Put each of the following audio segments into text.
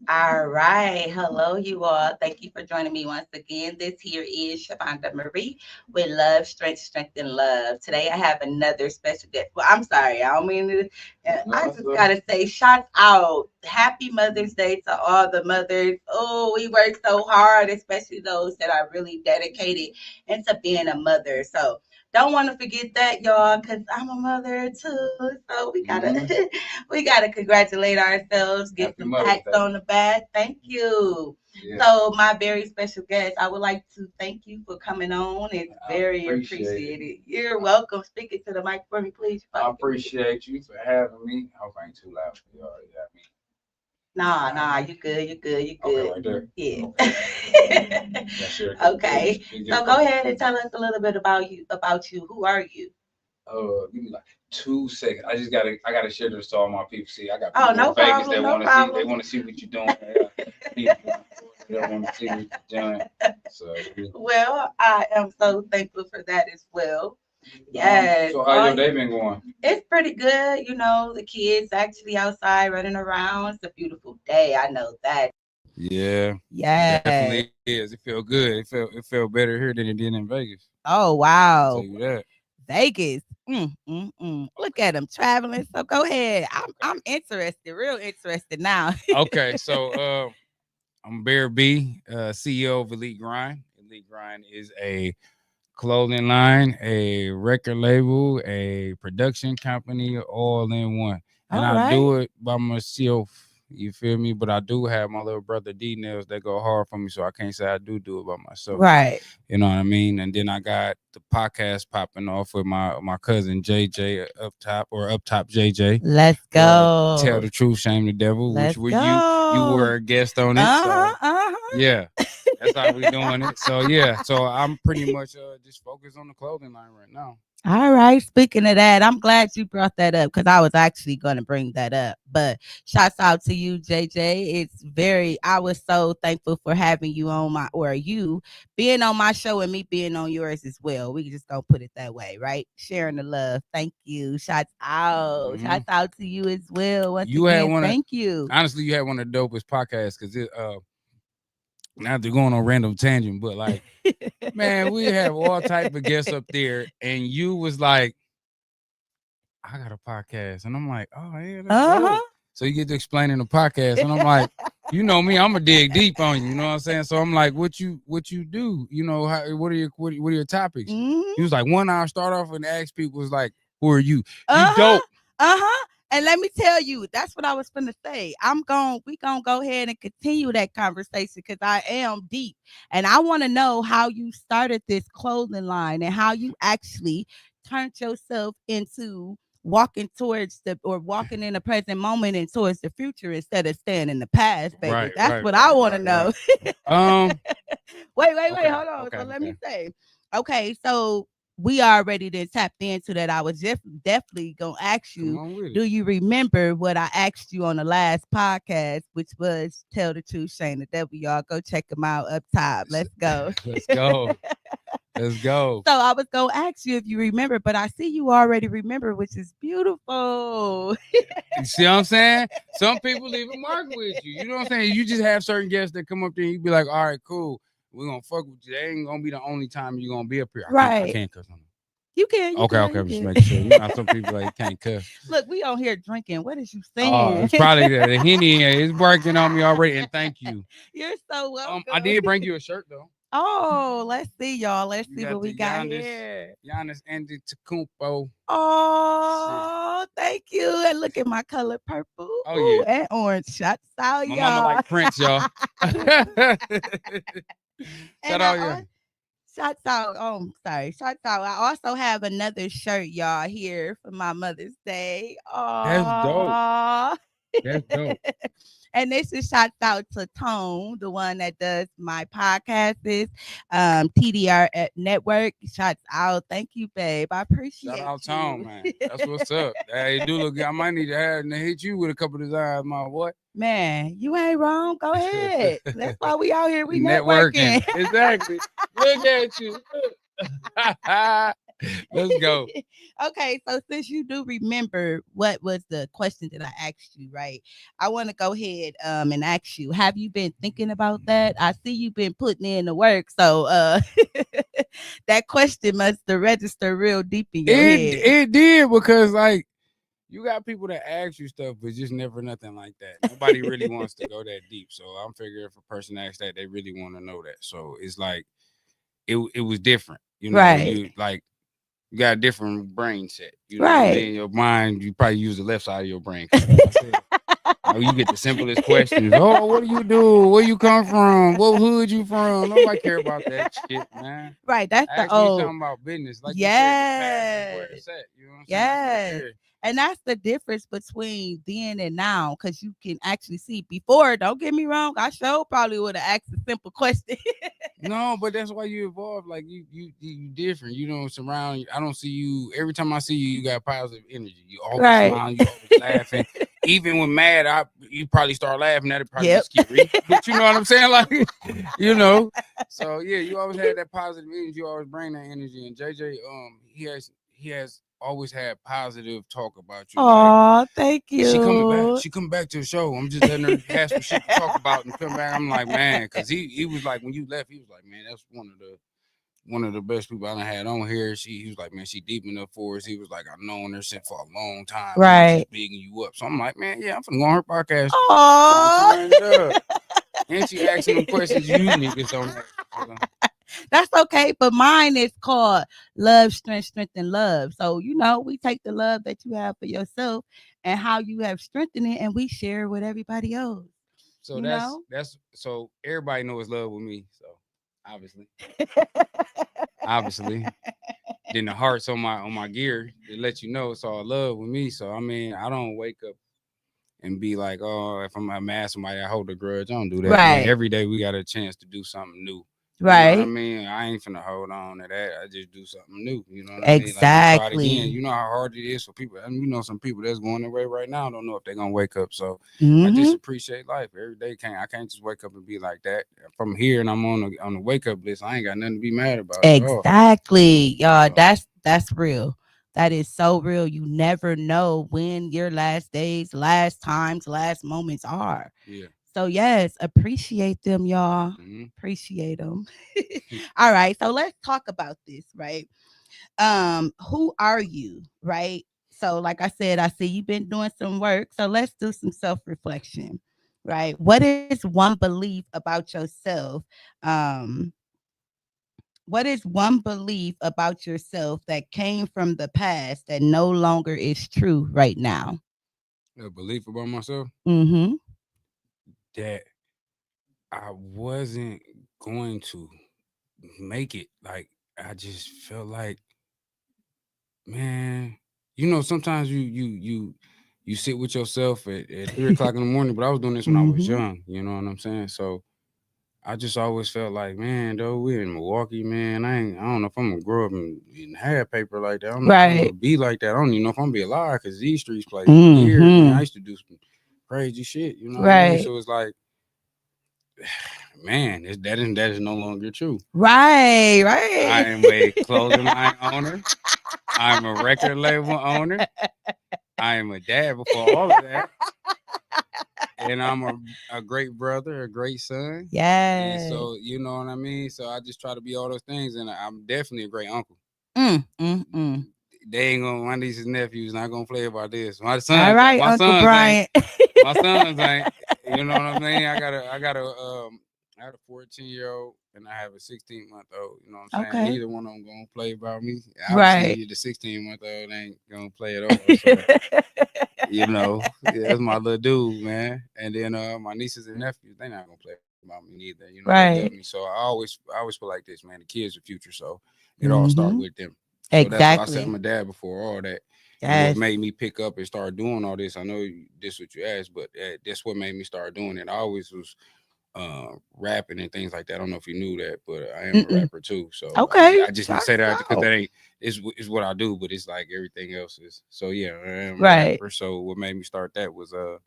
All right. Hello, you all. Thank you for joining me once again. This here is Shavonda Marie with Love, Strength, and Love. Today I have another special guest. Well, I'm sorry. I don't mean to. I just got to say, shout out. Happy Mother's Day to all the mothers. Oh, we work so hard, especially those that are really dedicated into being a mother. So, don't want to forget that, y'all, because I'm a mother too. So we gotta we gotta congratulate ourselves, get Happy some Mother's pats Day. on the back. Thank you. Yeah, So my very special guest, I would like to thank you for coming on. It's I very appreciate it. appreciated. You're welcome. Speaking to the mic for me, please. I appreciate you for having me. I hope I ain't too loud for y'all. Yeah, Nah, you good, you good, you okay, good. right there. Yeah. Okay. Yeah, sure. Okay. So go ahead and tell us a little bit about you. About you. Who are you? Give me like 2 seconds. I gotta share this to all my people. See, I got Oh, people no in Vegas problem, that no want to see. They problem. want to see what you're doing. People in Florida that want to see what you're doing. So, yeah. Well, I am so thankful for that as well. Yes. So how your day been going? It's pretty good. The kids actually outside running around. It's a beautiful day. I know that. Yeah, Yes. definitely is. It felt good. It felt better here than it did in Vegas. Oh, I'll tell wow. you that. Vegas. Look at them traveling. So go ahead. I'm Okay. interested, real interested now. Okay, so I'm Bear B, CEO of Elite Grind. Elite Grind is a clothing line, a record label, a production company, all in one. And All I right. do it by myself. You feel me? But I do have my little brother D Nails that go hard for me, so I can't say I do it by myself. Right. You know what I mean? And then I got the podcast popping off with my cousin JJ up top JJ. Let's Tell go. the truth, shame the devil, which Let's were you go. were a guest on it. Uh-huh. So Uh-huh. yeah, that's how we doing it. So yeah, so I'm pretty much just focused on the clothing line right now. All right. Speaking of that, I'm glad you brought that up because I was actually going to bring that up. But shouts out to you, JJ. I was so thankful for having you on you being on my show and me being on yours as well. We just going to put it that way, right? Sharing the love. Thank you. Shouts out. Hmm. Shouts out to you as well. Once You had again, one of thank you. honestly, you had one of the dopest podcasts because it not to go on a random tangent, but like man, we have all type of guests up there, and you was like, I got a podcast, and I'm like, oh yeah, that's Uh-huh. dope. So you get to explaining the podcast, and I'm like, you know me, I'm gonna dig deep on you. You know what I'm saying? So I'm like, what you do? You know, what are your topics? He Mhm. was like, one hour start off and ask people was like, who are you? You Uh-huh. dope. Uh-huh. And let me tell you, that's what I was gonna say. We gonna go ahead and continue that conversation because I am deep. And I want to know how you started this clothing line and how you actually turned yourself into walking in the present moment and towards the future instead of staying in the past, baby. Right, That's right, what I right, want to right, know. right. Um. Wait, Okay. hold on. Okay. So let me Okay. say, okay, so we already did tap into that. I was just definitely gonna ask Come you, on with it. do you remember what I asked you on the last podcast, which was Tell the Truth, Shane the Devil? Y'all go check them out up top. Let's go. Let's go. Let's go. So I was gonna ask you if you remember, but I see you already remember, which is beautiful. You see what I'm saying? Some people leave a mark with you. You know what I'm saying? You just have certain guests that come up there and you be like, all right, cool. We're gonna fuck with you. That ain't gonna be the only time you're gonna be up here. I Right. can't cuss on them. You can, you Okay, can, okay, you I'm just can. making sure. You know, some people like can't cuss. Look, we on here drinking. What is you Oh, saying? it's probably the Henny is working on me already. And thank you. You're so I welcome. did bring you a shirt though. Oh, let's see, y'all. Let's You see what got we the got here. Giannis Antetokounmpo. Shit. Oh, thank you. And look at my color purple. Oh Ooh, yeah. and orange. Shots out, My mama y'all. like Prince, y'all. Shout And out, yeah. shots out. Oh, sorry. Shots out. I also have another shirt, y'all, here for my Mother's Day. That's dope. Oh. That's dope. And this is shouts out to Tone, the one that does my podcast, is TDR at Network. Shouts out. Thank you, babe. I Shout appreciate out Tom, you. man. That's what's up. Hey, do look good. I might need to have and hit you with a couple of designs, my boy. Man, you ain't wrong. Go ahead. That's why we out here. We Networking. networking. Exactly. Look at you. Let's go. Okay, so since you do remember what was the question that I asked you, right? I want to go ahead and ask you, have you been thinking about that? I see you've been putting in the work, so that question must have registered real deep in your head. It did because like you got people that ask you stuff, but just never nothing like that. Nobody really wants to go that deep. So I'm figuring if a person asks that, they really want to know that. So it's like it was different. You know, Right. you like you got a different brain set. You know what I Right. mean? Your mind, you probably use the left side of your brain. 'Cause like I said, oh, you get the simplest questions. Oh, what do you do? Where you come from? What hood you from? Nobody care about that shit, man. Right. That's the Ask me old. something about business. Like you said, the past is where Yes. it's at. You know what I'm saying? That's right Yes. there. And that's the difference between then and now, because you can actually see before, don't get me wrong, I sure probably would have asked a simple question. No, but that's why you evolve. Like you different. You don't surround. I don't see you every time I see you. You got positive energy. You always Right. smiling. You always laughing. Even when mad, you probably start laughing at it. Probably be Yep. scary, but you know what I'm saying. Like you know. So yeah, you always had that positive energy. You always bring that energy. And JJ, he has always had positive talk about you. Like Oh, thank she coming back. you. She coming back to the show. I'm just letting her have some shit to talk about and come back. I'm like, man, because he was like when you left, he was like, man, that's one of the best people I done had on here. He was like, man, she deep enough for us. He was like, I've known her since for a long time. And I'm Right. just bigging you up. So I'm like, man, yeah, I'm finna go on her podcast, trying to Oh, turn it up. And she asking them questions you niggas don't ask. So, that's okay. But mine is called love, strength, strength, and love. So, we take the love that you have for yourself and how you have strengthened it and we share it with everybody else, so you that's know? that's so everybody knows love with me. So obviously, obviously. Then the hearts on my gear to let you know it's all love with me. So I mean, I don't wake up and be like, oh, if I'm mad at somebody, I hold a grudge. I don't do that, man. Right. Every day we got a chance to do something new. You know what I Right. mean? I ain't finna hold on to that. I just do something new. You know what I mean? Like we try it again. Exactly. You know how hard it is for people. I mean, some people that's going their way right now don't know if they're gonna wake up. So I just Mm-hmm. appreciate life. Every day I can't just wake up and be like that. From here and I'm on the wake up list. I ain't got nothing to be mad about at all. Exactly. Y'all, So that's real. That is so real. You never know when your last days, last times, last moments are. yeah. So yes, appreciate them, y'all. Hmm. Appreciate them. All right. So let's talk about this, right? Who are you, right? So, like I said, I see you've been doing some work. So let's do some self-reflection, right? What is one belief about yourself? Um, what is one belief about yourself that came from the past that no longer is true right now? A belief about myself Mm-hmm. that I wasn't going to make it. Like I just felt like, man, sometimes you sit with yourself at 3 o'clock in the morning. But I was doing this when I was Mm-hmm. young. You know what I'm saying? So I just always felt like, man, though we're in Milwaukee, man. I don't know if I'm gonna grow up and have paper like that. I don't know if I'm gonna Right. be like that. I don't even know if I'm gonna be alive because these streets play for years, man. I Mm-hmm. used to do some crazy shit. You know what I mean? Right. So it's like, man, that is no longer true. Right. I Right. am a clothing line owner. I'm a record label owner. I am a dad before all of that. And I'm a great brother, a great son. And Yes. so, you know what I mean? So I just try to be all those things. And I'm definitely a great uncle. Mm. They ain't gonna, my nieces and nephews not gonna play about this. All right, My Uncle sons ain't, Brian. my sons ain't, you know what I mean? I had a 14-year-old and I have a 16-month-old. You know what I'm saying? Okay. Neither one of them gonna play about me. Right. Obviously, the 16-month-old ain't gonna play it over. So, yeah, that's my little dude, man. And then my nieces and nephews, they not gonna play about me neither. They love me. Right. So I always feel like this, man. The kids are future, so it all start Mm-hmm. with them. So that's why I said I'm a Exactly. dad before all that. And what Yes. made me pick up and start doing all this, I know this what you asked, but that's what made me start doing it. I always was rapping and things like that. I don't know if you knew that, but I am a Mm-mm. rapper too. So Okay. I just didn't I say that because know. that ain't is what I do, but it's like everything else is. So yeah, I am a Right. rapper. So what made me start that was I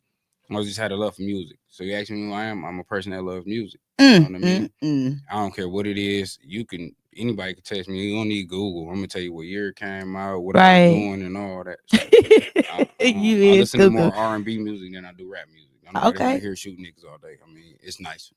just had a love for music. So you ask me who I am, I'm a person that loves music. You know what I mean? Mm. I don't care what it is. You can Anybody can text me. You don't need Google. I'm gonna tell you what year it came out, what I was Right. doing, and all that. So You I is listen to more Google. R&B music than I do rap music. Don't nobody want to Okay. hear shoot niggas all day. I mean, it's nice.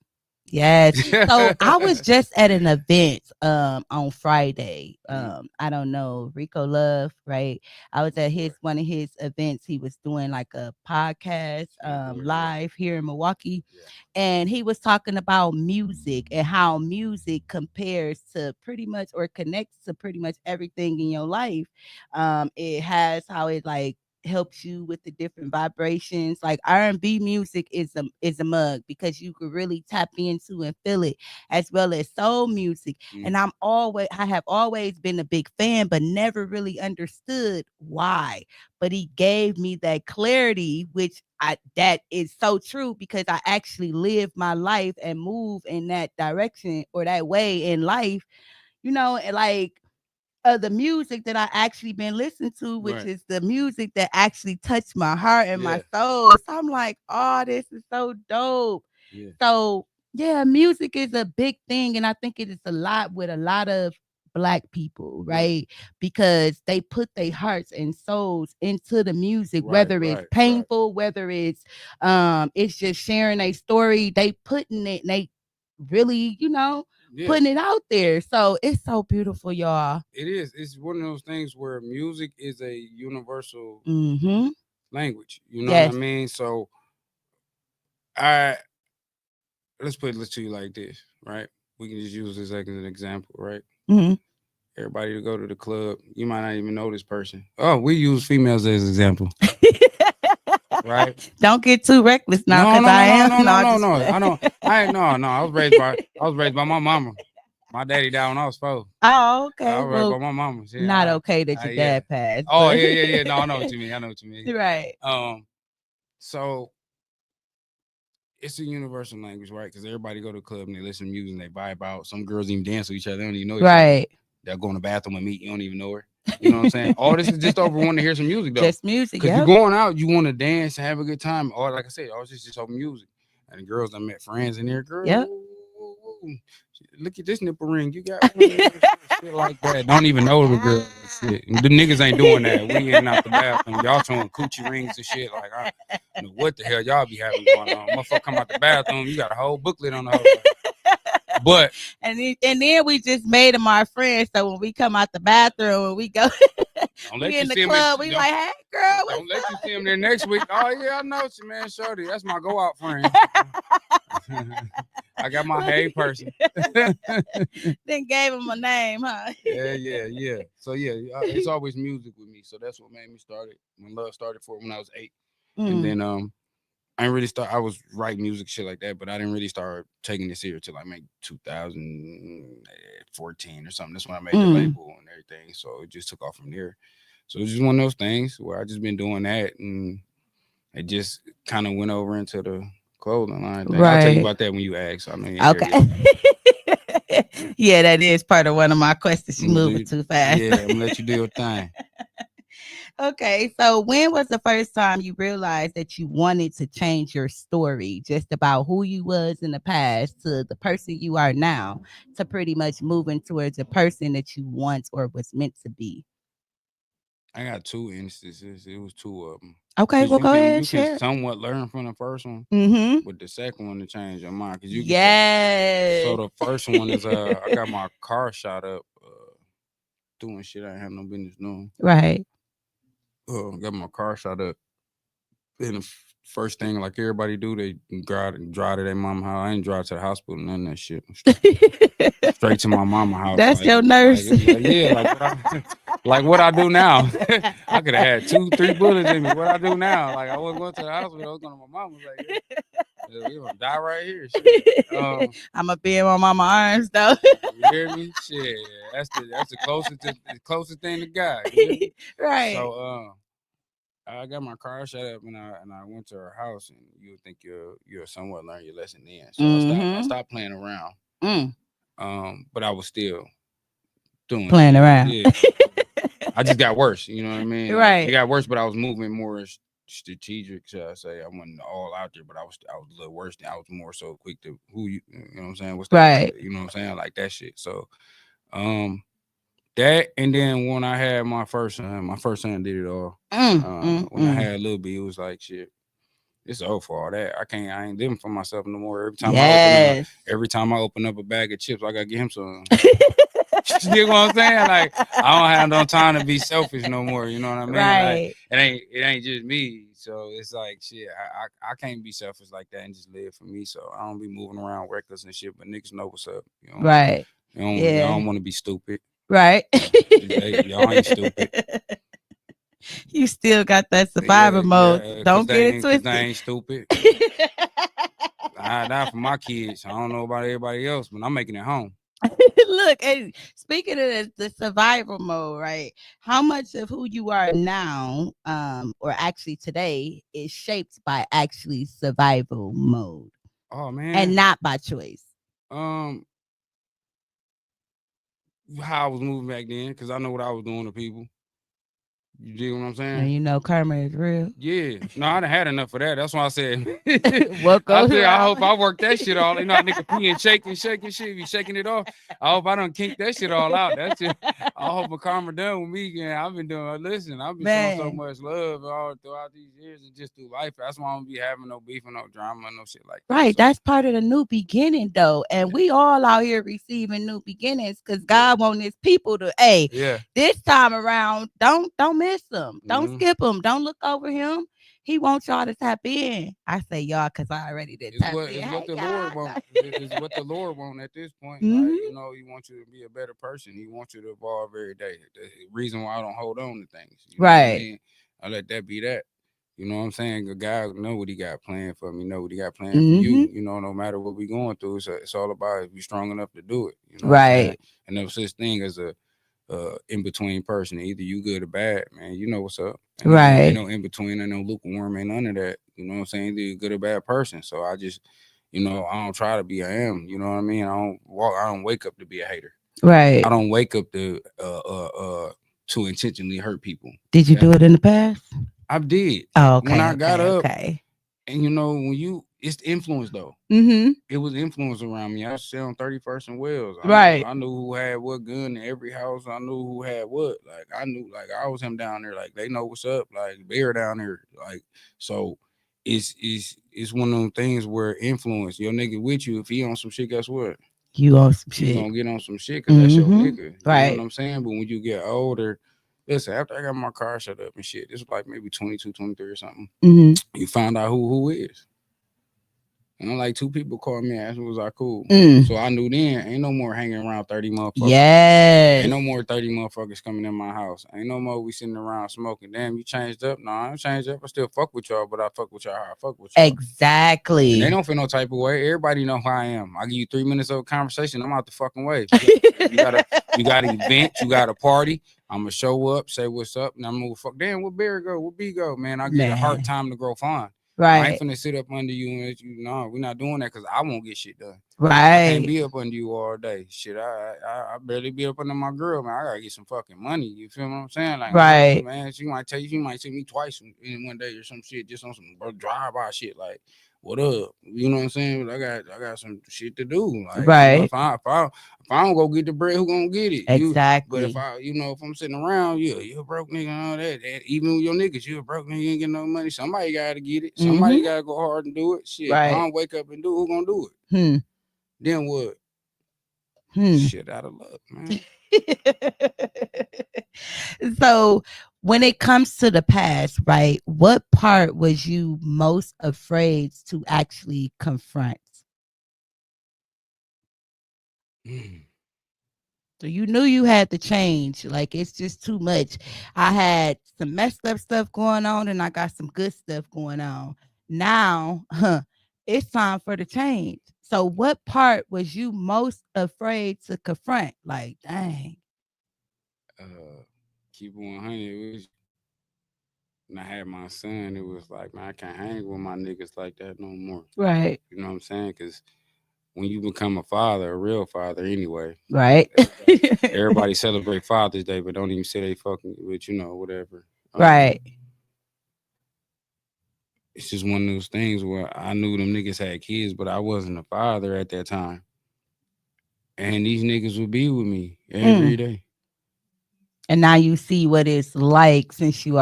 Yes. So I was just at an event on Friday. I don't know, Rico Love, right? I was at his Right. one of his events. He was doing like a podcast It's my boy. Yeah. live here in Milwaukee. Yeah. And he was talking about music and how music compares to pretty much or connects to pretty much everything in your life. It has how it like helps you with the different vibrations. Like R&B music is a mug because you could really tap into and feel it, as well as soul music. Mm. And I have always been a big fan, but never really understood why. But he gave me that clarity, which that is so true because I actually live my life and move in that direction or that way in life, and like the music that I actually been listening to, which Right. is the music that actually touched my heart and my Yeah. soul. So I'm like, oh, this is so dope. Yeah. So yeah, music is a big thing, and I think it is a lot with a lot of black people, Yeah. right? Because they put their hearts and souls into the music, Right. whether it's Right. Right. painful, whether it's just sharing a story, they putting it, and they really, Yeah. putting it out there. So it's so beautiful, y'all. It is. It's one of those things where music is a universal Mm-hmm. language. You know what I Yes. mean? So I let's to you like this, right? We can just use this as an example, right? Mm-hmm. Everybody to go to the club, you might not even know this person. Oh, we use females as example, right? Don't get too reckless now, No, cause no, I no, no, am. no, No, no, I no, just no. play. I don't. I no, no. I was raised by my mama. My daddy died when I was 4. Oh, I okay. was raised by Well, my mama. not Yeah, okay that your yeah. dad passed, Oh, but yeah, yeah, yeah. No, I know what you mean. I know what you mean. right. So it's a universal language, right? Because everybody go to the club and they listen to music and they vibe out. Some girls even dance with each other. They don't even know each other. Right. They'll go in the bathroom and meet. You don't even know her. You know what I'm saying? All this is just over wanting to hear some music though. Just music. Because you're Yep. going out, you want to dance and have a good time. Or like I said, all this is just over music. And the girls, I met friends in there. Girl, Yep. look at this nipple ring. You got one. Shit like that. Don't even know the girl. Shit. And the niggas ain't doing that. We in and out the bathroom. Y'all showing coochie rings and shit. Like, I don't know what the hell y'all be having going on. Motherfucker come out the bathroom. You got a whole booklet on the whole. But and then we just made them our friends. So when we come out the bathroom and we go, don't we let you in the see him. club, we like, hey girl, Don't what's let you see him there next week. Oh yeah, I know you, man. Shorty, that's my go out friend. I got my hey person. then gave him a name, huh? Yeah, yeah, yeah. So yeah, it's always music with me. So that's what made me start it. When love started for it when I was 8, and Mm, then I didn't really start. I was writing music shit like that, but I didn't really start taking it serious till like maybe 2014 or something. That's when I made the mm. label and everything. So it just took off from there. So it's just one of those things where I just been doing that, and it just kind of went over into the clothing line thing. I'll tell you Right. about that when you ask. I know you ain't there yet. Okay. Yeah, that is part of one of my questions. You I'm gonna moving do, too fast. yeah, I'm gonna let you do your thing. Okay, so when was the first time you realized that you wanted to change your story, just about who you was in the past to the person you are now, to pretty much moving towards the person that you once or was meant to be? I got 2 instances. It was 2 of them. Okay, Cause well, you go can ahead, you can share. somewhat learn from the first one, Mm-hmm. but the second one to change your mind. Cause you can say. So Yes. the first one is I got my car shot up doing shit I ain't have no business doing. Right. Got my car shot up. Then the first thing like everybody do, they drive to their mama house. I ain't drive to the hospital, none of that shit. Straight to my mama house. That's your nurse. Yeah, like what I do now. I could have had 2, 3 bullets in me. What I do now? Like I wasn't going to the hospital. I was going to my mama's. Like, yeah, we gonna die right here. Shit. I'm gonna be in my mama arms though. You hear me? Shit, that's the closest thing to God. You hear me? Right. So I got my car shut up and I went to her house, and you would think you'll somewhat learn your lesson then. So I Mm-hmm. stopped playing around. Mm. But I was still doing Playing shit. around. Yeah. I just got worse. You know what I mean? Like it Right. got worse, but I was moving more strategic. Should I say? I wasn't all out there, but I was a little worse. Than I was more so quick to who you know what I'm saying? What's that? Right. You know what I'm saying? Like that shit. So Um, that and then when I had my first son did it all. When I Mm. had a little bit, it was like shit. It's over for all that. I ain't living for myself no more. Yes. Every time I open up a bag of chips, I gotta get him some. You dig what I'm saying? Like I don't have no time to be selfish no more. You know what I mean? Like Right. it ain't just me. So it's like shit. I can't be selfish like that and just live for me. So I don't be moving around reckless and shit. But niggas know what's up. Right. Y'all Yeah. don't want to be stupid. Right. Y'all ain't stupid. You still got that survivor Yeah, mode. yeah. Don't get it Cause they twisted. ain't stupid. I die for my kids. I don't know about everybody else, but I'm making it home. Look, and speaking of the survival mode, right? How much of who you are now, or actually today, is shaped by actually survival mode Oh and man. not by choice? Um, how I was moving back then, because I know what I was doing to people. You dig what I'm And saying? you know, karma is real. Yeah. No, I done had enough of that. That's why I said What I goes said I hope around? I work that shit all. You know, nigga pee and shaking shit, be shaking it off. I hope I don't kink that shit all out. That's it. I hope a karma done with me again. I've been doing listen, I've been showing so Man, much love all throughout these years and just through life. That's why I don't be having no beef and no drama and no shit like that. right. So That's part of the new beginning, though. And yeah, we all out here receiving new beginnings because yeah, God wants his people to, hey, yeah. this time around, don't miss him. Don't Mm-hmm. skip him. Don't look over him. He wants y'all to tap in. I say y'all because I already did It's tap what in. it's what Hey, the Lord want. God. It's what the Lord want at this point. Like Hmm. He wants you to be a better person. He wants you to evolve every day. The reason why I don't hold on to things, you know what I Right. mean? I let that be that. You know what I'm saying? The guy know what he got planned for me. Know what he got planned for you. Hmm. You know, no matter what we going through, it's all about if you strong enough to do it. You know what I'm saying? Right. And no such thing as a in between person. Either you good or bad, man. You know what's up. Ain't Right. no in between, ain't no lukewarm, ain't none of that. You know what I'm saying? Either you good or bad person. So I just, I don't try to be. I am. You know what I mean? I don't wake up to be a hater. I Right. don't wake up to intentionally hurt people. Did you That do it in the past? I did Oh, when okay. I got Okay. up, Okay. and when it's influence though. Hmm. It was influence around me. I was on 31st and Wells. Right. I knew who had what gun in every house. I knew who had what. Like I knew like I was him down there. Like they know what's up. Like Bear down there. Like so it's one of them things where influence your nigga with you. If he on some shit, guess what? You on some You shit. gonna get on some shit because that's your Hmm. nigga. You know what Right. I'm saying? But when you get older, listen, after I got my car shut up and shit, this was like maybe 22, 23 or something. Hmm. You found out who is. And like two people called me and asked me was I cool. Mm. So I knew then ain't no more hanging around 30 motherfuckers. Ain't Yes. no more 30 motherfuckers coming in my house. Ain't no more we sitting around smoking. Damn, you changed up? No, I ain't changed up. I still fuck with y'all, but I fuck with y'all how I fuck with y'all. And they Exactly. don't feel no type of way. Everybody know who I am. I give you 3 minutes of a conversation. I'm out the fucking way. You got an event. You got a party. I'm gonna show up, say what's up, and I'm gonna fuck. Damn, what Barry go? What B go? Man, I get a hard Man. time to grow fine. I ain't Right. finna sit up under you and let you. No, we're not doing that because I won't get shit done. I can't Right. be up under you all day. Shit, I barely be up under my girl, man. I gotta get some fucking money. You feel what I'm saying? Like, Right. man, she might see me twice in one day or some shit, just on some drive by shit. Like, what up? You know what I'm saying? But I got some shit to do. Like, Right. if I don't go get the bread, who gonna get it? You. But if Exactly. if I'm sitting around, you a broke nigga and all that, and even with your niggas, you a broke nigga, you ain't getting no money. Somebody gotta get it. Somebody Hmm. gotta go hard and do it. Shit, if I Right. don't wake up and do it, who gonna do it? Hmm. Then what? Hmm. Shit out of luck, man. So when it comes to the past, right, what part was you most afraid to actually confront? Mm. So you knew you had to change. Like it's just too much. I had some messed up stuff going on and I got some good stuff going on. Now, it's time for the change. So what part was you most afraid to confront? Like, dang. Uh, keep it 100 with you. When I had my son, it was like, man, I can't hang with my niggas like that no more. Right. You know what I'm saying? Because when you become a father, a real father anyway, Right. everybody celebrate Father's Day, but don't even say they fucking with, whatever. Right. It's just one of those things where I knew them niggas had kids, but I wasn't a father at that time. and these niggas would be with me every day. And now you see what it's like since you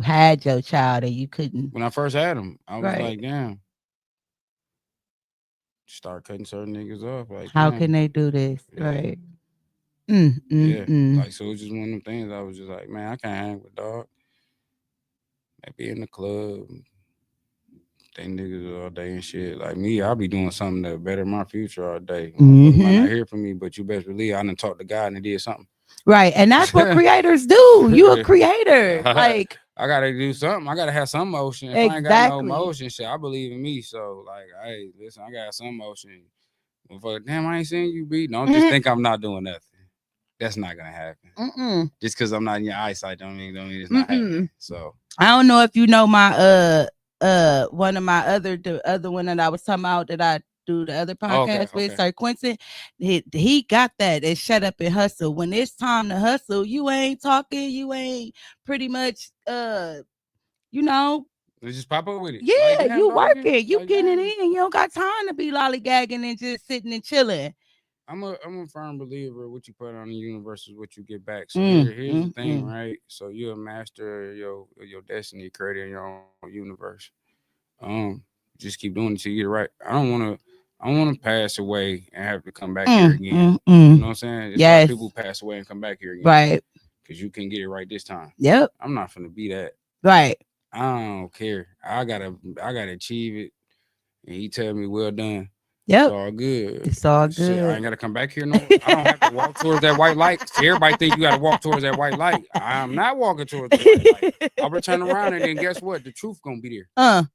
had your child and you couldn't. When I first had them, I was Right. like, damn. Start cutting certain niggas off. Like, How can damn. they do this? Yeah. Right. Yeah. Mm. Like, so it was just one of them things. I was just like, man, I can't hang with dog. Maybe in the club, they niggas all day and shit. Like me, I'll be doing something that better my future all day. Motherfucker might not hear from me, but you best believe I done talked to God and it did something. Right. And that's what creators do. You a creator. Like, I gotta do something. I gotta have some motion. If I ain't got no exactly. motion, shit, I believe in me. So like, hey, listen, I got some motion. Motherfucker, damn, I ain't seen you be. Don't just think I'm not doing nothing. That's not gonna happen. Just because I'm not in your eyesight don't mean it's not happening. So I don't know if you know my one of my the other one that I was talking about that I do the other podcast with, Sir Quincy. He got that and shut up and hustle. When it's time to hustle, you ain't talking, you ain't pretty much you know. Let's just pop up with it. Yeah, like, you dog, working, you like, getting it in. You don't got time to be lollygagging and just sitting and chilling. I'm a firm believer what you put on the universe is what you get back. So here's the thing, right? So you're a master of your destiny, creating your own universe. Just keep doing it till you get it right. I don't wanna pass away and have to come back here again. You know what I'm saying? It's like people pass away and come back here again. Right. Because you can get it right this time. Yep. I'm not finna be that. Right. I don't care. I gotta achieve it. And he tell me, well done. Yep. It's all good. It's all good. Shit, I ain't gotta come back here no more. I don't have to walk towards that white light. See, everybody think you gotta walk towards that white light. I'm not walking towards the white light. I'll return around and then guess what? The truth gonna be there.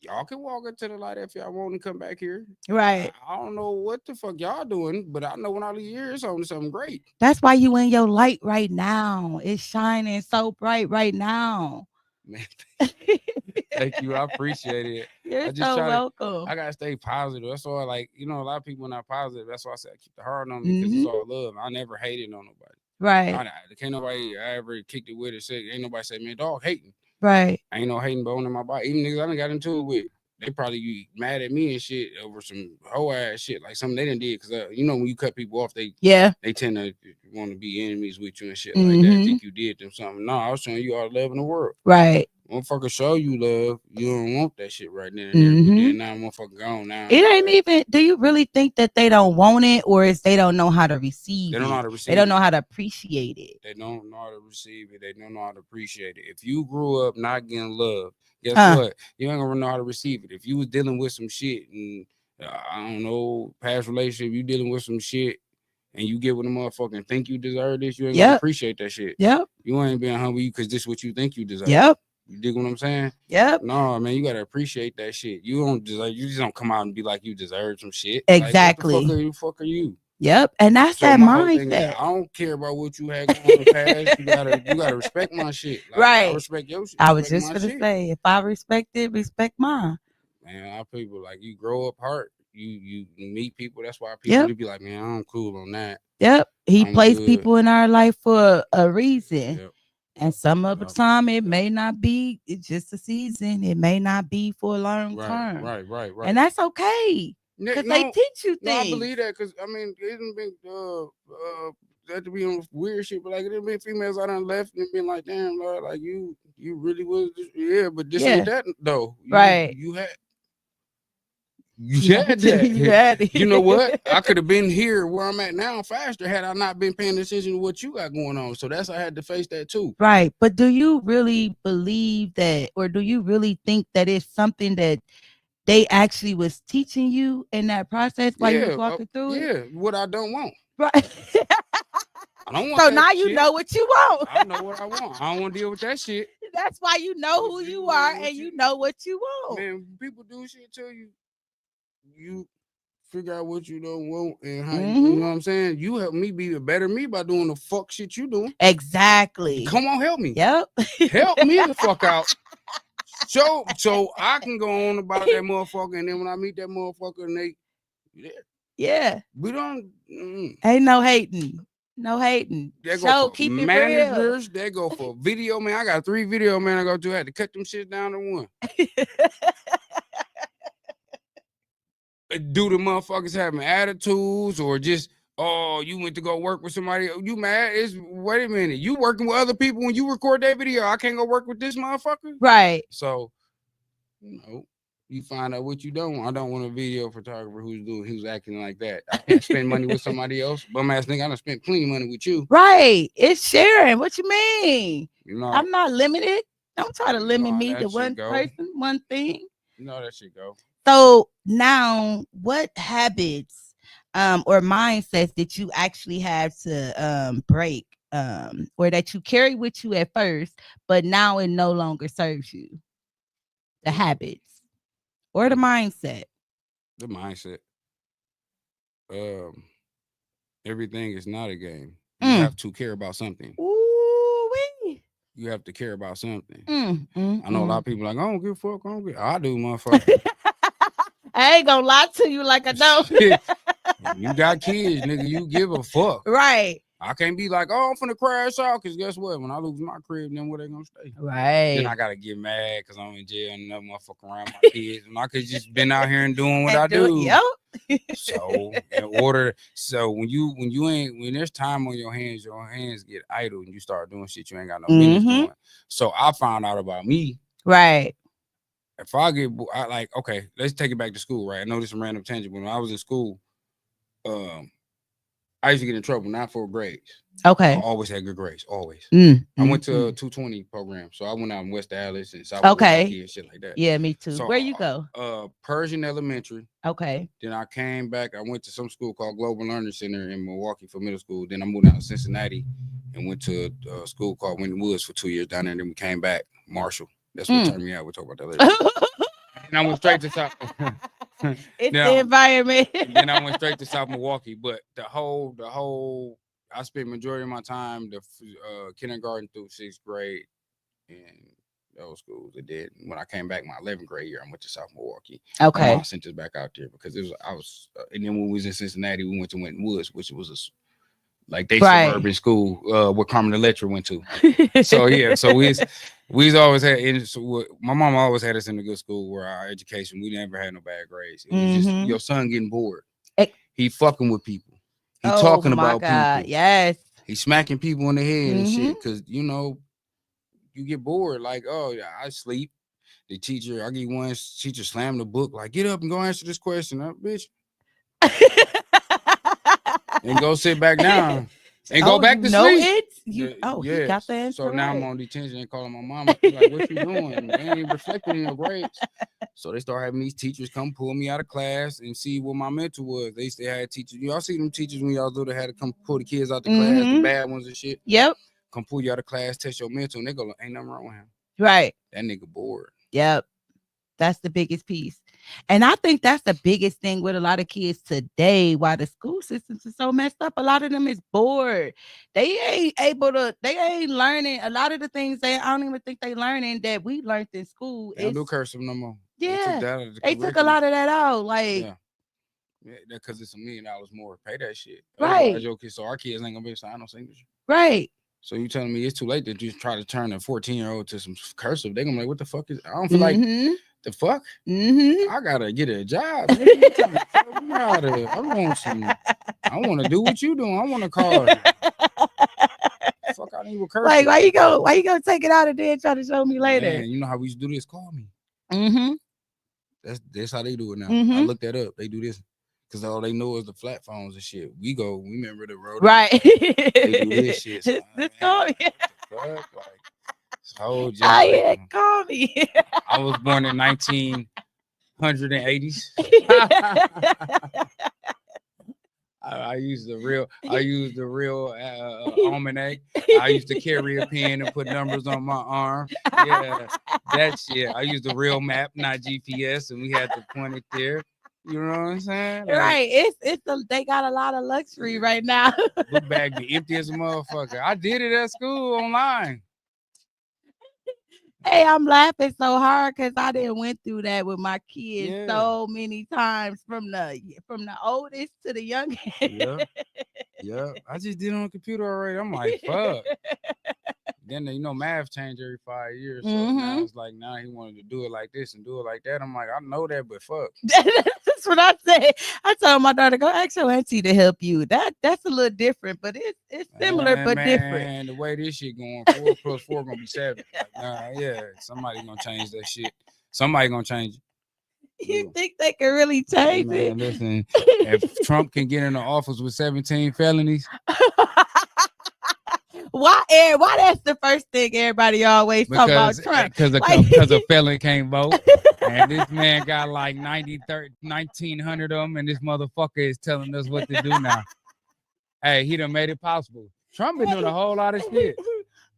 Y'all can walk into the light if y'all want to come back here. Right. I don't know what the fuck y'all doing, but I know when I leave here, it's on something great. That's why you in your light right now. It's shining so bright right now. Man, thank you. I appreciate it. You're so welcome. I gotta stay positive. That's all. Like, a lot of people not positive. That's why I said I keep the heart on me because it's all love. I never hated on nobody. Right. Can't nobody I ever kicked it with or said ain't nobody say, man, dog hating. Right. I ain't no hating bone in my body. Even niggas I done got into it with, they probably be mad at me and shit over some whole ass shit, like something they done did. Cause when you cut people off, they tend to want to be enemies with you and shit like that. Think you did them something. No, I was showing you all the love in the world. Right. Motherfucker show you love. You don't want that shit right then and there. But then now motherfucker gone now. It ain't even. Do you really think that they don't want it, or is they don't know how to receive it? They don't know how to receive it. They don't know how to appreciate it. They don't know how to receive it. They don't know how to appreciate it. If you grew up not getting love, guess what? You ain't gonna know how to receive it. If you was dealing with some shit and I don't know, past relationship, you dealing with some shit and you get with a motherfucker and think you deserve this, you ain't gonna appreciate that shit. Yep. You ain't being humble because this is what you think you deserve. Yep. You dig what I'm saying? Yep. No, man, you gotta appreciate that shit. You don't deserve. You just don't come out and be like you deserve some shit. Exactly. Like, what the fuck are you? Yep. And that's so that mindset. I don't care about what you had going in the past. You gotta respect my shit. Like, right. I respect your shit. I was just gonna say, if I respect it, respect mine. Man, our people like you grow up hard. You meet people. That's why people be like, man, I'm cool on that. Yep. He placed people in our life for a reason. Yep. And some of the time it may not be, it's just a season. It may not be for a long term. Right. And that's okay. Because they teach you things. No, I believe that because I mean it didn't been that to be on weird shit, but like it been females I done left and been like, damn, Lord, like you really was but this ain't that though. You had that. You know what? I could have been here where I'm at now faster had I not been paying attention to what you got going on. So that's I had to face that too. Right. But do you really believe that, or do you really think that it's something that they actually was teaching you in that process while you was walking through it? Yeah, what I don't want. Right. I don't want so that now shit. you know what you want. I know what I want. I don't want to deal with that shit. That's why you know who you are and you know what you want. Man, people do shit to you. You figure out what you don't want and how you know what I'm saying? You help me be a better me by doing the fuck shit you doing. Exactly. Come on, help me. Yep. Help me the fuck out. So I can go on about that motherfucker, and then when I meet that motherfucker and yeah. We don't ain't no hating. No hating. They go for managers, they go for video man. I got 3 video man I go to. I had to cut them shit down to 1. do the motherfuckers having attitudes or just, oh, you went to go work with somebody, you mad? It's, wait a minute, you working with other people when you record that video, I can't go work with this motherfucker? Right. So, you find out what you don't want. I don't want a video photographer who's acting like that. I can't spend money with somebody else. Bum ass nigga, I done spent plenty of money with you. Right. It's sharing. What you mean? You know, I'm not limited. Don't try to limit me to that one shit go. person, one thing. You know that shit go. So now what habits or mindsets that you actually have to break or that you carry with you at first, but now it no longer serves you? The habits or the mindset? The mindset. Everything is not a game. You have to care about something. Ooh-wee. You have to care about something. I know a lot of people like, I don't give a fuck. I do, motherfucker. I ain't gonna lie to you like I know. You got kids, nigga. You give a fuck. Right. I can't be like, oh, I'm finna crash out, because guess what? When I lose my crib, then where they gonna stay? Right. Then I gotta get mad because I'm in jail and another motherfucker around my kids. And I could just been out here and doing what I do. Yep. So when there's time on your hands get idle and you start doing shit you ain't got no business doing. So I found out about me. Right. If I get okay, let's take it back to school, right? I know this is a random tangent, but when I was in school, I used to get in trouble, not for grades. Okay. I always had good grades, always. I went to a 220 program, so I went out in West Dallas and South Milwaukee and shit like that. Yeah, me too. So, where you go? Persian Elementary. Okay. Then I came back. I went to some school called Global Learning Center in Milwaukee for middle school. Then I moved out to Cincinnati and went to a school called Winton Woods for 2 years down there. And then we came back, Marshall. That's what turned me out. We'll talk about that later. And I went straight to South. It's the environment. Then I went straight to South Milwaukee. But the whole, I spent majority of my time the kindergarten through 6th grade in those schools. And then when I came back my 11th grade year, I went to South Milwaukee. Okay. My mom sent us back out there because and then when we was in Cincinnati, we went to Winton Woods, which was suburban school where Carmen Electra went to. So yeah, so we's always had. My mom always had us in a good school where our education, we never had no bad grades. It was just your son getting bored. He fucking with people. He talking about people. Yes. He smacking people in the head and shit because you get bored. Like, oh yeah, I sleep. The teacher, I get one teacher slam the book like, get up and go answer this question, bitch. And go sit back down and go back to sleep. He got the answer. So now I'm on detention and calling my mom. Like, what you doing? They ain't reflecting in your grades. So they start having these teachers come pull me out of class and see what my mental was. They used to have teachers. Y'all see them teachers when y'all do, they had to come pull the kids out the class, the bad ones and shit. Yep. Come pull you out of class, test your mental, and they go, ain't nothing wrong with him. Right. That nigga bored. Yep. That's the biggest piece. And I think that's the biggest thing with a lot of kids today, why the school systems are so messed up. A lot of them is bored. They ain't learning a lot of the things I don't even think they learning that we learned in school. They don't do cursive no more. Yeah. They took a lot of that out. Like, yeah, because it's $1 million more. Pay that shit. Right. So our kids ain't gonna be able to sign no signature. Right. So you telling me it's too late to just try to turn a 14-year-old to some cursive? They gonna be like, what the fuck is? I don't feel like the fuck. I gotta get a job. I want to do what you doing. I want to call. Fuck, I need a cursive. Like, why you go take it out and then try to show me later? Man, you know how we used to do this? Call me. That's how they do it now. I looked that up. They do this. Because all they know is the flat phones and shit. We remember the road. Right. They do this shit. So, call me. Like, this whole call me. I was born in 1980s. I used the real almanac. I used to carry a pen and put numbers on my arm. Yeah, that shit. I used the real map, not GPS, and we had to point it there. You know what I'm saying? Like, right. They got a lot of luxury right now. Book bag be empty as a motherfucker. I did it at school online. Hey, I'm laughing so hard because I didn't went through that with my kids Yeah. so many times from the oldest to the youngest. Yeah. Yeah. I just did it on the computer already. I'm like, fuck. Then math changed every 5 years. So now Mm-hmm. it's like now he wanted to do it like this and do it like that. I'm like, I know that, but fuck. That's what I say. I told my daughter, go ask your auntie to help you. That's a little different, but it's similar And but different. man, the way this shit going, 4 plus 4 gonna be 7. Like, nah, yeah, somebody gonna change that shit. Somebody gonna change it. You Yeah. think they can really change Man, it? listen, if Trump can get in the office with 17 felonies, Why that's the first thing everybody always talk about because Trump? because Like a felon can't vote, and this man got like 90, 30, 1,900 of them, and this motherfucker is telling us what to do now. Hey, he done made it possible. Trump been doing a whole lot of shit.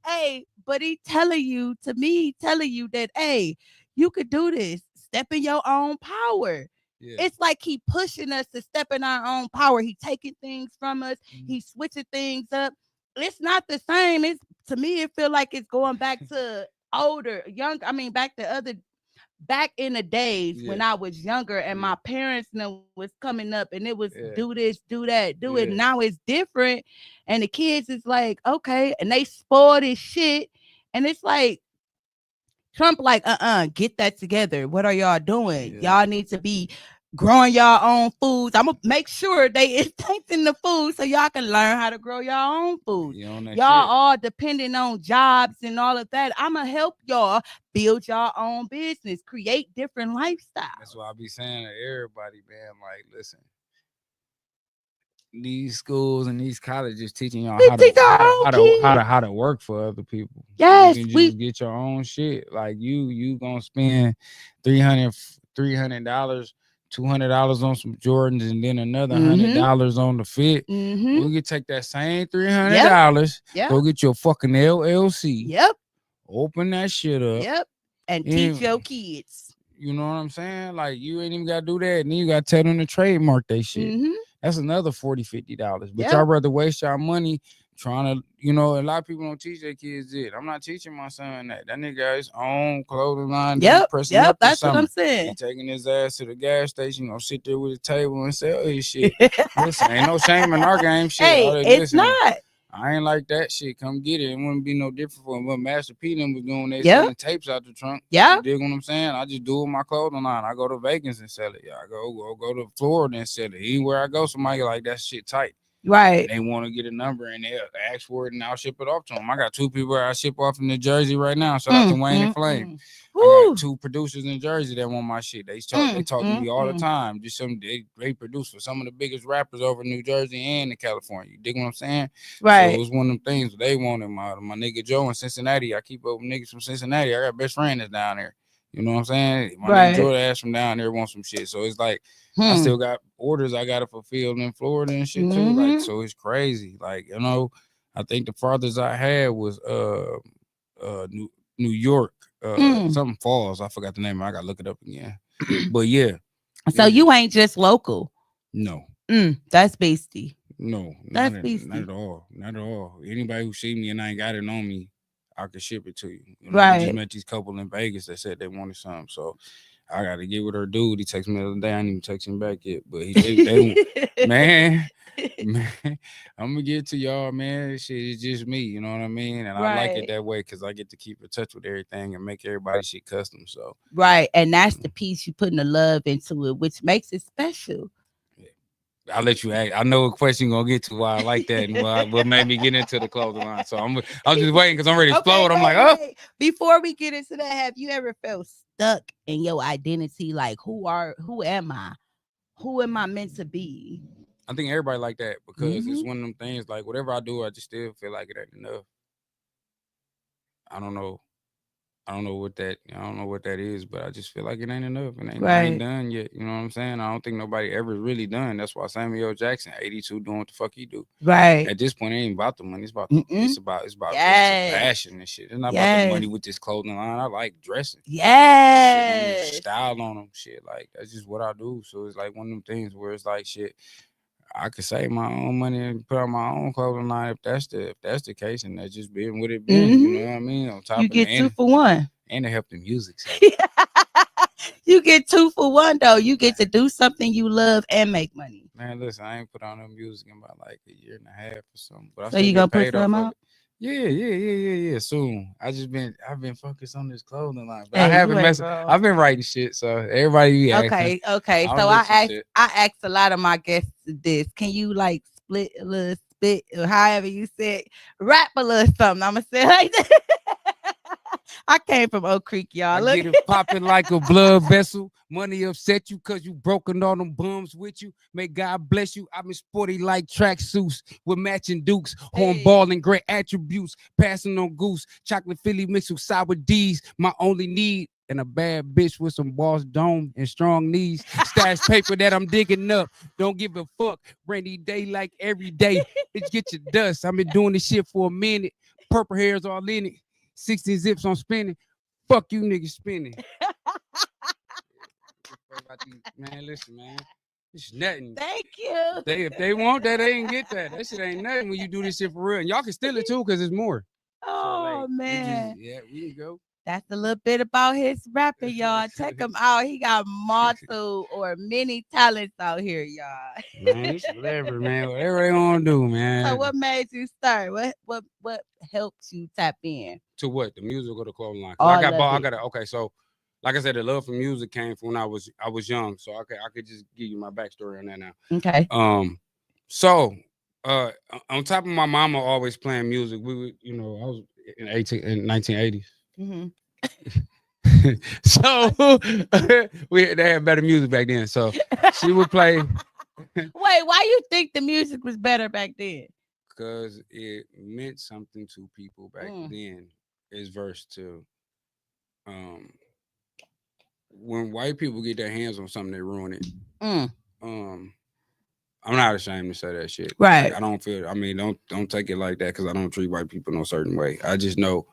hey, but he telling you that you could do this. Step in your own power. Yeah. It's like he pushing us to step in our own power. He taking things from us. He switching things up. It's not the same. It's to me, it feel like it's going back to older, young. I mean, back in the days Yeah. when I was younger and Yeah. my parents was coming up and it was Yeah. do this, do that, do it. Yeah. Now it's different. And the kids is like, okay, and they spoil this shit. And it's like Trump, like, get that together. What are y'all doing? Yeah. Y'all need to be growing y'all own foods. I'm gonna make sure they in the food so y'all can learn how to grow y'all own food. You on that Y'all shit? all depending on jobs and all of that. I'm gonna help y'all build y'all own business, create different That's lifestyles. what I be saying to everybody, man. Like, listen, these schools and these colleges teaching y'all We how to teach our own kids. work for other people. So you Yes, can we. just get your own shit. Like you gonna spend 300 $300, $200 on some Jordans, and then another Mm-hmm. $100 on the fit. Mm-hmm. We could take that same Yep. $300, Yep. go get your fucking LLC, Yep. open that shit up, Yep. And teach and your kids. you know what I'm saying? Like you ain't even gotta do that. And then you gotta tell them to trademark they shit. Mm-hmm. That's another $40, $50. But y'all Yep. rather waste y'all money trying to, a lot of people don't teach their kids it. I'm not teaching my son that. That nigga got his own clothing line that he Yep. pressing Yep. up this That's what I'm summer. saying. He taking his ass to the gas station, gonna sit there with a table and sell his shit. Listen, ain't no shame in our game shit. Hey, it's Listen, not. I ain't like that shit. Come get it. It wouldn't be no different from what Master P them was doing. They Yep. selling tapes out the trunk. Yep. You dig what I'm saying? I just do it with my clothing line. I go to Vegas and sell it. Yeah, I go to Florida and sell it. Anywhere I go, somebody like that shit tight. Right. And they want to get a number and they ask for it and I'll ship it off to them. I got 2 people I ship off in New Jersey right now. Shout out to Wayne and Flame. I got 2 producers in Jersey that want my shit. They talk to me all the time. Just they produce for some of the biggest rappers over in New Jersey and in California. You dig what I'm saying? Right. So it was one of them things they wanted. My nigga Joe in Cincinnati. I keep up with niggas from Cincinnati. I got a best friend that's down there. You know what I'm saying? My nigga Jordan ass from down there wants some shit. So it's like I still got orders I gotta fulfill in Florida and shit too. Like so it's crazy. Like, I think the farthest I had was New York. Something Falls. I forgot the name. I gotta look it up again. But yeah. So you ain't just local. No. That's beastie. No, That's not beastie. at all. Not at all. Anybody who see me and I ain't got it on me, I could ship it to you. We Right. just met these couple in Vegas that said they wanted something. So I got to get with her dude. He texted me the other day. I didn't even text him back yet. But they man, man, I'm gonna get to y'all, man. Shit, it's just me, you know what I mean? And I like it Right. that way because I get to keep in touch with everything and make everybody shit custom. So Right. And that's the piece you putting the love into it, which makes it special. I'll let you ask. I know what question you're gonna get to why I like that and what made me get into the clothing line. So I'm just waiting because I'm ready to explode. I'm like, oh. Before we get into that, have you ever felt stuck in your identity? Like, who am I? Who am I meant to be? I think everybody like that because it's one of them things. Like whatever I do, I just still feel like it ain't enough. I don't know. I don't know what that is, but I just feel like it ain't enough. I ain't done yet. You know what I'm saying? I don't think nobody ever really done. That's why Samuel Jackson, 82, doing what the fuck he do. Right. At this point, it ain't about the money. It's about it's about just passion and shit. It's not about the money with this clothing line. I like dressing. Yes. Shit, style on them. Shit, like that's just what I do. So it's like one of them things where it's like shit. I could save my own money and put on my own clothing line if that's the case, and that's just been what it been. You know what I mean? On top you of get the 2 for 1. And to help the music. So. You get 2 for 1 though. You get to do something you love and make money. Man, listen, I ain't put on no music in about like a year and a half or something. But I So still you gonna get put paid off some of out? it. Yeah. Soon. I've been focused on this clothing line. But I Hey, you haven't ain't messed. wrong. I've been writing shit. So everybody be asking. Okay. I'm So doing some shit. I asked a lot of my guests this. Can you like split a little spit or however you said rap a little something? I'ma say it like that. I came from Oak Creek, y'all. I Look. get it popping like a blood vessel. Money upset you because you broken all them bums with you. May God bless you. I've been sporty like track suits with matching dukes, hornball and great attributes, passing on goose, chocolate Philly mixed with sour D's. My only need and a bad bitch with some boss dome and strong knees. Stash paper that I'm digging up. Don't give a fuck. Rainy day like every day. Bitch, get your dust. I've been doing this shit for a minute. Purple hairs all in it. 16 zips on spinning. Fuck you niggas spinning. Man, listen, man. It's nothing. Thank you. If they want that, they ain't get that. That shit ain't nothing when you do this shit for real. And y'all can steal it too, because it's more. Oh so, man. We can go. That's a little bit about his rapping, y'all. Check him out. He got multiple or many talents out here, y'all. Man, it's whatever, man. Whatever they want to do, man. So what made you start? What helps you tap in? To what? The music or the clothing line? All I got of it. okay, so like I said, the love for music came from when I was young. So I could just give you my backstory on that now. Okay. So on top of my mama always playing music, we would, I was in 1980s. Mm-hmm. So they had better music back then. So she would play. Wait, why you think the music was better back then? Because it meant something to people back then. As verse to when white people get their hands on something, they ruin it. I'm not ashamed to say that shit. Right. Like, I don't feel. I mean, don't take it like that because I don't treat white people no certain way. I just know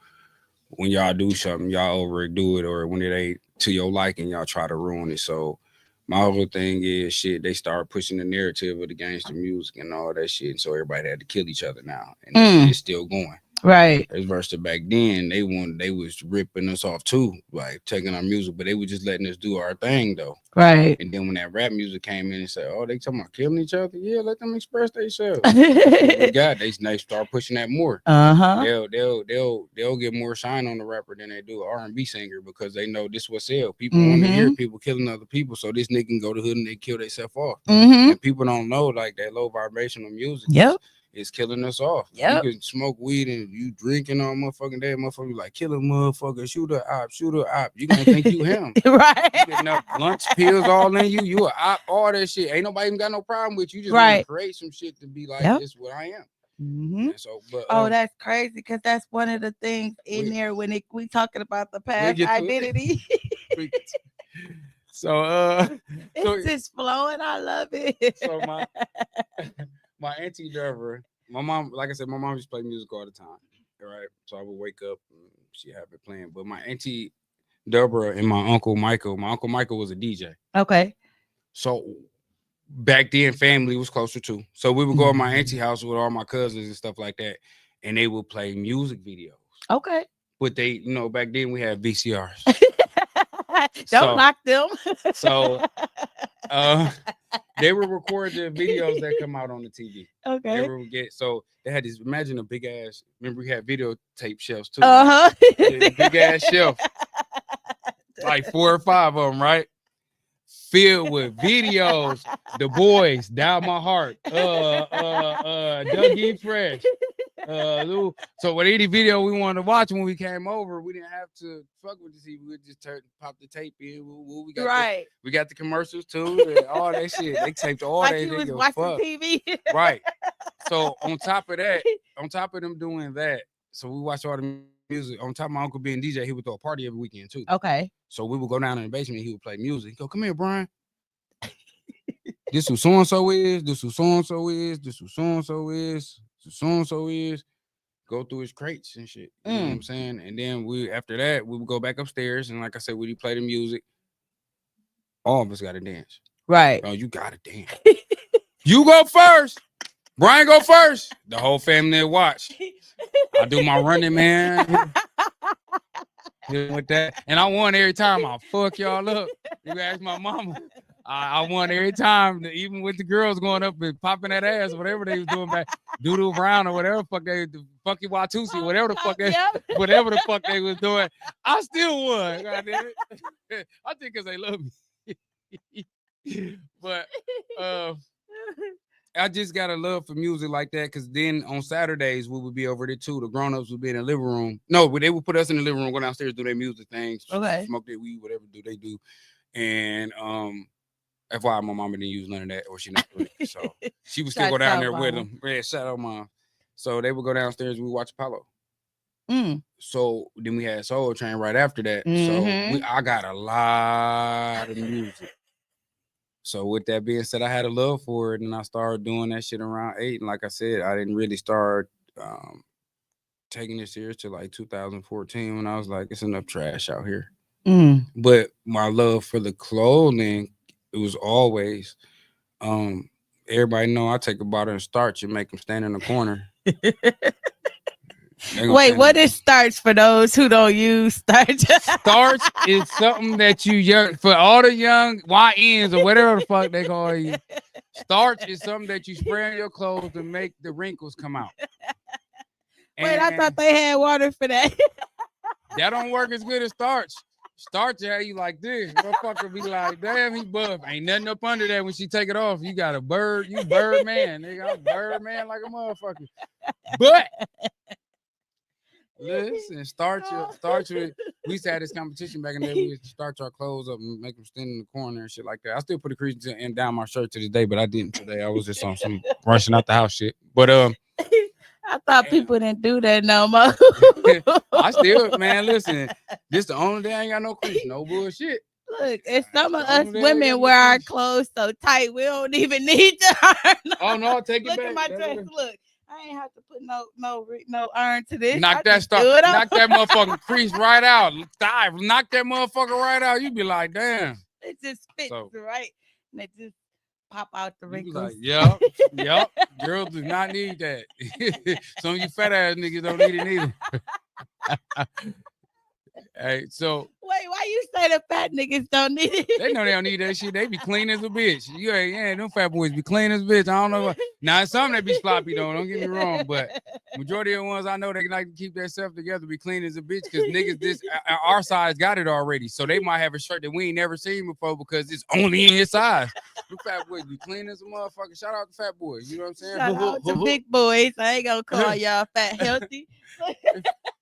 when y'all do something, y'all overdo it, or when it ain't to your liking, y'all try to ruin it. So my whole thing is shit. They start pushing the narrative of the gangster music and all that shit, and so everybody had to kill each other now, and it's still going. Right. As versus back then, they was ripping us off too, like taking our music, but they were just letting us do our thing though. Right. And then when that rap music came in and said, "Oh, they talking about killing each other," yeah, let them express themselves. We got they start pushing that more. They'll get more shine on the rapper than they do an R&B singer because they know this will sell. People want to hear people killing other people, so this nigga can go to hood and they kill themselves off. And people don't know like that low vibrational music. It's killing us off. You can smoke weed and you drinking all motherfucking day. Motherfucker like kill a motherfucker, shoot a op. You gonna think you him. Right. You getting up lunch pills all in you. You a op, all that shit. Ain't nobody even got no problem with you. You just want to create some shit to be like this what I am. And so, but that's crazy because that's one of the things in there when we talking about the past identity. So it's just flowing. I love it. So my auntie Deborah, my mom, like I said, my mom used to play music all the time. Right. So I would wake up and she have it playing. But my auntie Deborah and my uncle Michael was a DJ. Okay. So back then family was closer too. So we would go to my auntie house with all my cousins and stuff like that. And they would play music videos. Okay. But they, back then we had VCRs. Don't knock them. So they would record the videos that come out on the TV. Okay. They would they had this, imagine a big ass, remember we had videotape shelves too. Big ass shelf. Like 4 or 5 of them, right? Filled with videos. The Boys, Down My Heart, Dougie Fresh. So with any video we wanted to watch when we came over, we didn't have to fuck with the TV. We would just pop the tape in. We got the commercials too, all that shit. They taped all that. You was watching TV. Right. So on top of them doing that, so we watched all the music. On top of my uncle being DJ, he would throw a party every weekend too. Okay. So we would go down in the basement and he would play music. He'd go, come here, Brian. This who so-and-so is. This who so-and-so is. This who so-and-so is. This who so-and-so is. Go through his crates and shit. You know what I'm saying? And then after that, we would go back upstairs. And like I said, we'd play the music. All of us got to dance. Right. Oh, you got to dance. You go first. Brian go first. The whole family watch. I do my running, man. with that. And I won every time. I'll fuck y'all up. You ask my mama. I won every time, even with the girls going up and popping that ass, whatever they was doing back, Doodle Brown or whatever the fuck they, the Funky Watusi, whatever the fuck they, whatever the fuck they was doing, I still won. God damn it. I think because they love me. But I just got a love for music like that because then on Saturdays we would be over there too. The grown-ups would be in the living room. No, but they would put us in the living room, go downstairs, do their music things, smoke their weed, whatever do they do. And FYI, my mama didn't use none of that, or she not doing it. So she would still go down there with them. Yeah, shout out mom. So they would go downstairs and we watch Apollo. So then we had Soul Train right after that. So I got a lot of music. So with that being said, I had a love for it, and I started doing that shit around 8. And like I said, I didn't really start taking it serious till like 2014 when I was like, it's enough trash out here. But my love for the clothing, it was always, everybody know I take a bottle of starch and make them stand in the corner. Wait, what is starch for those who don't use starch? Starch is something that you young, for all the young YNs or whatever the fuck they call you. Starch is something that you spray on your clothes to make the wrinkles come out. Wait, I thought they had water for that. That don't work as good as starch. Starch had you like this. Motherfucker be like, damn, he buff. Ain't nothing up under that when she take it off. You got a bird, you bird man. Nigga, I'm bird man like a motherfucker. But listen, starch with, we used to have this competition back in the day. We used to starch our clothes up and make them stand in the corner and shit like that. I still put a crease in down my shirt to this day, but I didn't today. I was just on some rushing out the house shit. But I thought people didn't do that no more. I still, man, listen, this the only day I ain't got no crease, no bullshit. Look, and some of us women wear our clothes so tight we don't even need to iron. Oh no, take it back. Look at my dress. Look, I ain't have to put no iron to this. Knock that motherfucking crease right out. Knock that motherfucker right out. You be like, damn. It just fits right. And it just pop out the wrinkles. Like, yep. Girls do not need that. Some of you fat ass niggas don't need it either. Hey, so wait, why you say the fat niggas don't need it? They know they don't need that shit. They be clean as a bitch. Yeah, them fat boys be clean as a bitch. I don't know what. Now some they be sloppy though. Don't get me wrong, but majority of the ones I know they like to keep their stuff together, be clean as a bitch. Because niggas this our size got it already, so they might have a shirt that we ain't never seen before because it's only in his size. Them fat boys be clean as a motherfucker. Shout out to fat boys. You know what I'm saying? Shout out to big boys. I ain't gonna call y'all fat healthy.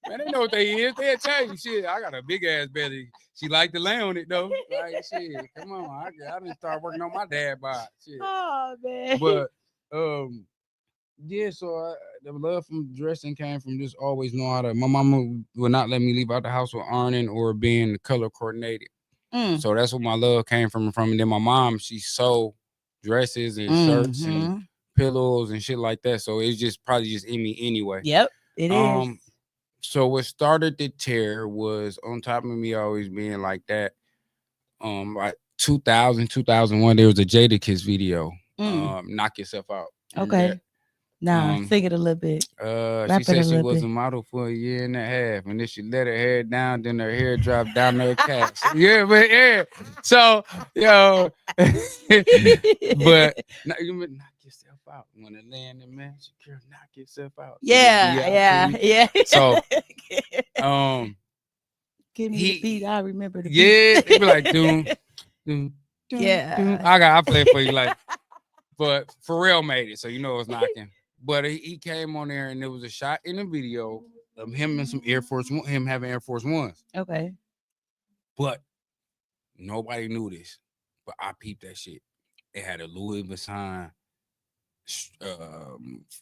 Man, they know what they is. They'll tell you shit. I got a big ass belly. She like to lay on it though. Like shit, come on. I didn't start working on my dad bod. Shit. Oh man. But yeah. So the love from dressing came from just always know how to. My mama would not let me leave out the house with ironing or being color coordinated. So that's what my love came from. And then my mom, she sewed dresses and shirts and pillows and shit like that. So it's just probably just in me anyway. Yep, it is. So what started the tear was on top of me always being like that. Like 2001, there was a Jadakiss video. Knock Yourself Out. Okay. Nah, sing it a little bit. She said she was a model for a year and a half, and then she let her hair down, then her hair dropped down to her calves. Yeah, but yeah. So, yo, but you knock yourself out. When it land in man, girl, knock yourself out. Yeah. So, give me the beat. I remember the beat. Yeah, they be like, doom. I play for you like, but Pharrell made it, so you know it's knocking. But he came on there and there was a shot in the video of him and some him having Air Force Ones. Okay. But nobody knew this. But I peeped that shit. It had a Louis Vuitton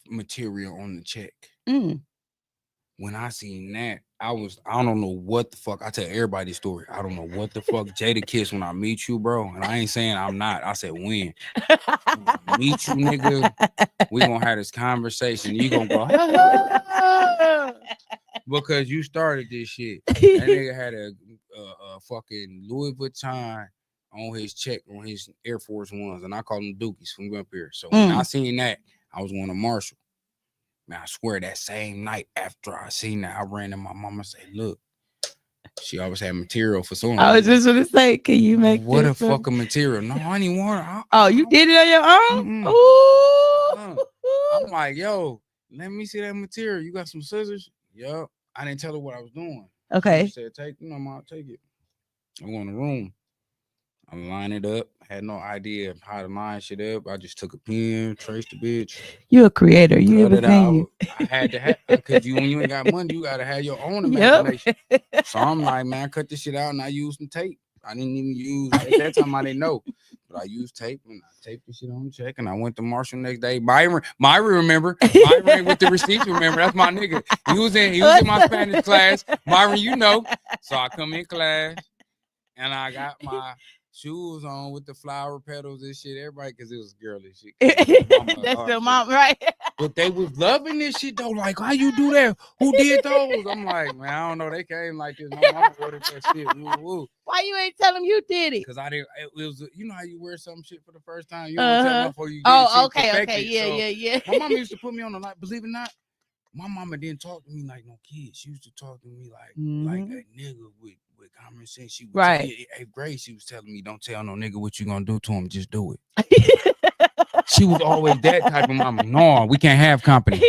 material on the check. When I seen that, I don't know what the fuck. I tell everybody the story. I don't know what the fuck. Jadakiss, when I meet you, bro, and I ain't saying I'm not. I said when I meet you, nigga, we gonna have this conversation. You gonna go because you started this shit. That nigga had a fucking Louis Vuitton on his check on his Air Force Ones, and I call them Dookies from up here. So when I seen that, I was going to Marshall. Man, I swear that same night after I seen that, I ran to my mama and said, look, She always had material for sewing. I was just gonna say, can you make what this a fucking material? No, I didn't want her. Oh, you did it on your own? Ooh. I'm like, yo, let me see that material. You got some scissors? Yup. I didn't tell her what I was doing. Okay. She said, Mom, take it. I go in the room. I line it up. Had no idea how to line shit up. I just took a pen, traced the bitch. You a creator. You Cut ever it seen out. you? I had to have, because when you ain't got money, you gotta have your own imagination. So I'm like, man, cut this shit out, and I used some tape. I didn't even use at that time. I didn't know, but I used tape, and I taped the shit on the check, and I went to Marshall next day. Myron remember. Myron with the receipts. Remember, that's my nigga. He was in my Spanish class. Myron, you know. So I come in class, and I got my shoes on with the flower petals and shit. Everybody, because it was girly shit. That's your mom, right? But they was loving this shit though. Like, how you do that? Who did those? I'm like, man, I don't know. They came like this. My mama ordered that shit. Woo, woo. Why you ain't tell them you did it? Because I didn't. It was, you know how you wear some shit for the first time. You don't tell them before you get okay, perfected. Yeah. My mama used to put me on the line. Believe it or not, my mama didn't talk to me like no kid. She used to talk to me like a nigga with common sense. She was eighth grade. She was telling me, don't tell no nigga what you gonna do to him. Just do it. She was always that type of mama. No, we can't have company.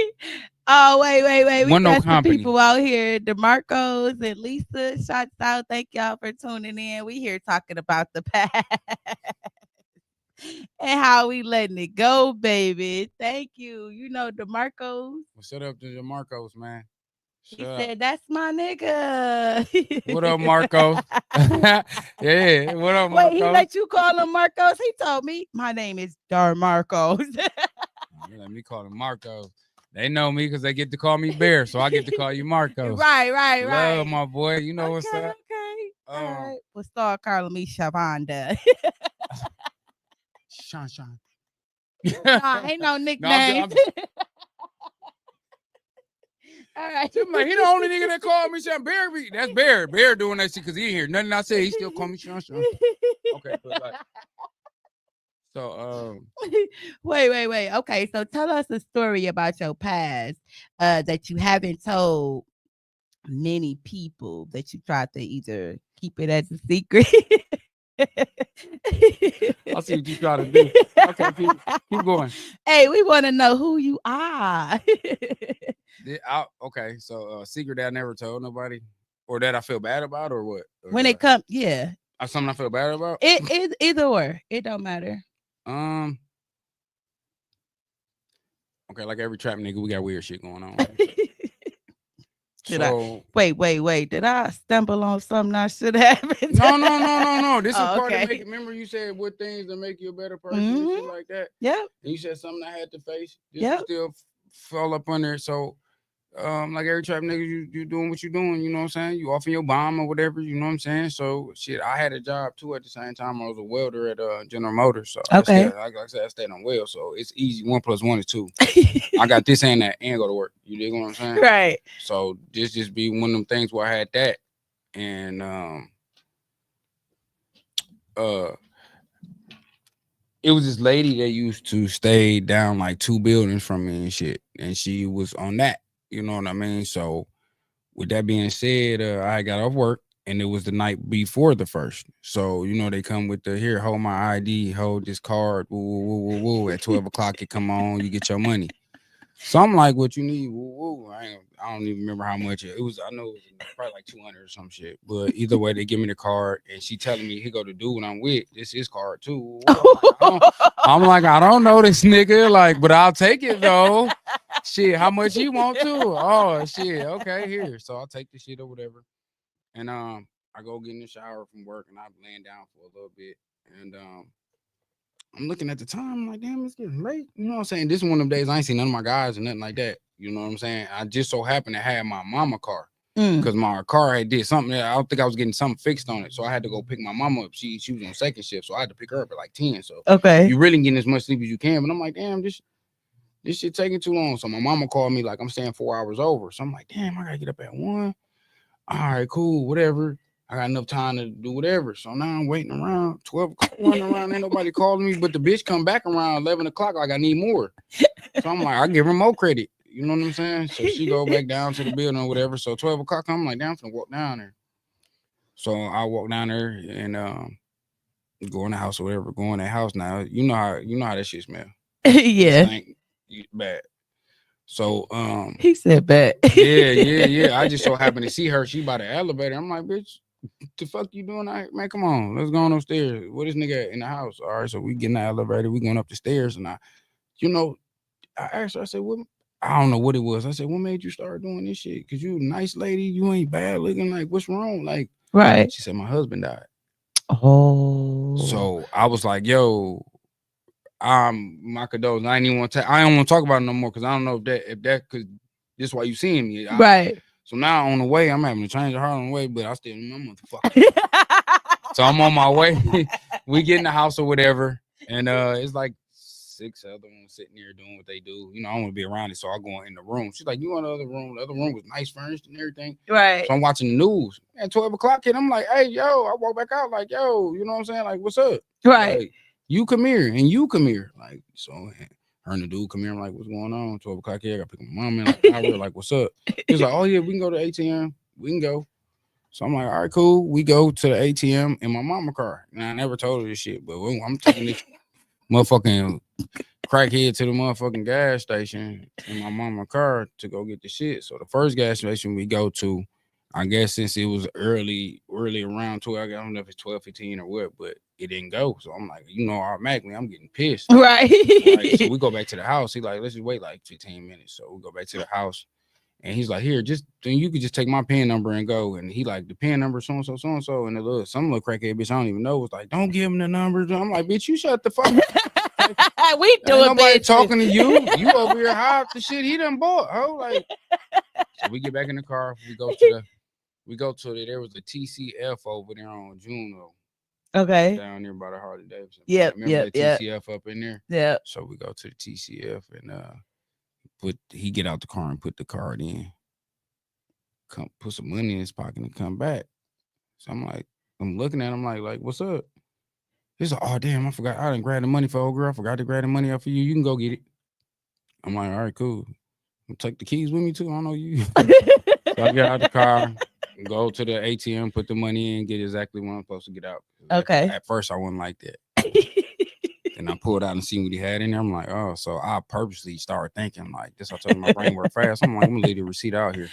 Oh, wait. We no got some company. people out here. DeMarcos and Lisa, shots out. Thank y'all for tuning in. We here talking about the past and how we letting it go, baby. Thank you. You know DeMarcos. Well, shut up to DeMarcos, man. He said, that's my nigga. What up, Marcos? Yeah, what up, Marcos? Wait, he let you call him Marcos? He told me, my name is Dar Marcos. Let me call him Marcos. They know me because they get to call me Bear, so I get to call you Marcos. Right. Love, my boy. You know what's up? Okay. All right. Well, start calling me Shavonda. Sean. Nah, ain't no nickname. All right. Like, he the only nigga that called me Sean. Bear, that's Bear. Bear doing that shit because he hear nothing I say. He still call me Sean. Okay, but like, so wait. Okay, so tell us a story about your past that you haven't told many people, that you tried to either keep it as a secret. I'll see what you try to do. Okay, keep going. Hey, we want to know who you are. Okay, so secret that I never told nobody, or that I feel bad about, or what? Or when it comes, yeah, something I feel bad about. It either or, it don't matter. Okay, like every trap nigga, we got weird shit going on. Wait. Did I stumble on something I should have? No. This is part of making. Remember, you said what things that make you a better person and shit like that. Yeah. You said something I had to face. This still fell up under. So, like every trap nigga, you doing what you doing. You know what I'm saying? You offering your bomb or whatever. You know what I'm saying? So, shit, I had a job too at the same time. I was a welder at General Motors. So, like I said, I stayed on well. So it's easy. 1 + 1 is 2. I got this and that and go to work. You dig what I'm saying? Right. So this just be one of them things where I had that, and it was this lady that used to stay down like 2 buildings from me and shit, and she was on that. You know what I mean? So with that being said, I got off work, and it was the night before the first. So you know they come with the here, hold my ID, hold this card, woo. At 12 o'clock, it come on, you get your money. So I'm like, what you need? Woo. I don't even remember how much it was. I know it was probably like 200 or some shit. But either way, they give me the card, and she telling me, here go the dude I'm with. This is card too. I'm like, I don't know this nigga, like, but I'll take it though. Shit, how much you want to? Oh shit, okay, here. So I'll take the shit or whatever. And I go get in the shower from work, and I'm laying down for a little bit, and I'm looking at the time. I'm like, damn, it's getting late. You know what I'm saying? This is one of them days I ain't seen none of my guys or nothing like that. You know what I'm saying? I just so happened to have my mama car because my car had did something. I don't think I was getting something fixed on it, so I had to go pick my mama up. She was on second shift, so I had to pick her up at like 10. So you really getting as much sleep as you can. But I'm like, damn, this shit taking too long. So my mama called me like I'm staying 4 hours over. So I'm like, damn, I gotta get up at 1. All right, cool, whatever. I got enough time to do whatever. So now I'm waiting around, 12 o'clock, running around. Ain't nobody calling me, but the bitch come back around 11 o'clock like I need more. So I'm like, I give her more credit. You know what I'm saying? So she go back down to the building or whatever. So 12 o'clock, I'm like, damn, I'm finna walk down there. So I walk down there and go in the house or whatever. Go in that house now. You know how that shit smell. It Yeah. stink bad. So He said bad. yeah. I just so happened to see her. She by the elevator. I'm like, bitch, the fuck you doing out here? Man, come on, let's go on upstairs. What is nigga in the house? All right, so we get in the elevator, we going up the stairs, and you know, I asked her, I said, what? I don't know what it was. I said, what made you start doing this shit? Cause you a nice lady, you ain't bad looking. Like, what's wrong? Like, Right. she said, my husband died. Oh. So I was like, yo, my condolences. I don't want to talk about it no more because I don't know if that cause this is why you seeing me. Right. So now on the way, I'm having to change the heart on the way, but I still my motherfucker. So I'm on my way. We get in the house or whatever, and it's like 6 other ones sitting there doing what they do. You know, I want to be around it, so I go in the room. She's like, "You in the other room?" The other room was nice furnished and everything. Right. So I'm watching the news. At 12 o'clock, hit, I'm like, "Hey, yo!" I walk back out like, "Yo," you know what I'm saying? Like, what's up? Right. Like, you come here and you come here. Like, so her and the dude come here. I'm like, "What's going on?" 12 o'clock here. I got to pick my mom in like an hour. Like, what's up? He's like, "Oh yeah, we can go to ATM. We can go." So I'm like, all right, cool. We go to the ATM in my mama car. And I never told her this shit, but I'm taking this motherfucking crackhead to the motherfucking gas station in my mama car to go get the shit. So the first gas station we go to, I guess since it was early around 12, I don't know if it's 12:15 or what, but it didn't go. So I'm like, automatically I'm getting pissed. Right. Right. So we go back to the house. He like, let's just wait like 15 minutes. So we go back to the house. And he's like, here, just then you could just take my PIN number and go. And he like the PIN number, so and so. And some little crackhead bitch I don't even know was like, don't give him the numbers. I'm like, bitch, you shut the fuck up. We do Ain't it, nobody bitch. talking to you. You over here high off the shit he done bought. Oh, like so we get back in the car. There was a TCF over there on Juno Okay. down there by the Harley Davidson. Yep. Remember Yep. that Yep. TCF up in there? Yep. So we go to the TCF and he get out the car and put the card in. Come put some money in his pocket and come back. So I'm looking at him like, what's up? He's like, oh damn, I forgot. I didn't grab the money for old girl. I forgot to grab the money out for you. You can go get it. I'm like, all right, cool. I'll take the keys with me too. I don't know you. So I get out the car, go to the ATM, put the money in, get exactly what I'm supposed to get out. Okay. At first I wasn't like that. And I pulled out and seen what he had in there. I'm like, oh, so I purposely started thinking like this. I told him my brain work fast. I'm like, I'm gonna leave the receipt out here.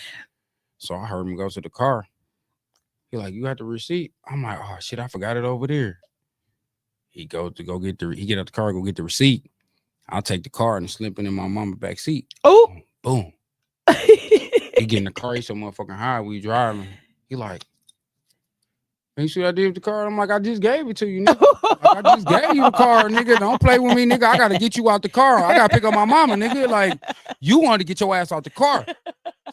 So I heard him go to the car. He like, you got the receipt? I'm like, oh shit, I forgot it over there. He go to go get he get out the car, go get the receipt. I'll take the car and slip it in my mama back seat. Oh. Boom. He get in the car, he's so motherfucking high, we driving. He like, you see what I did with the car? I'm like, I just gave it to you, nigga. Like, I just gave you the car, nigga. Don't play with me, nigga. I gotta get you out the car. I gotta pick up my mama, nigga. Like, you wanted to get your ass out the car.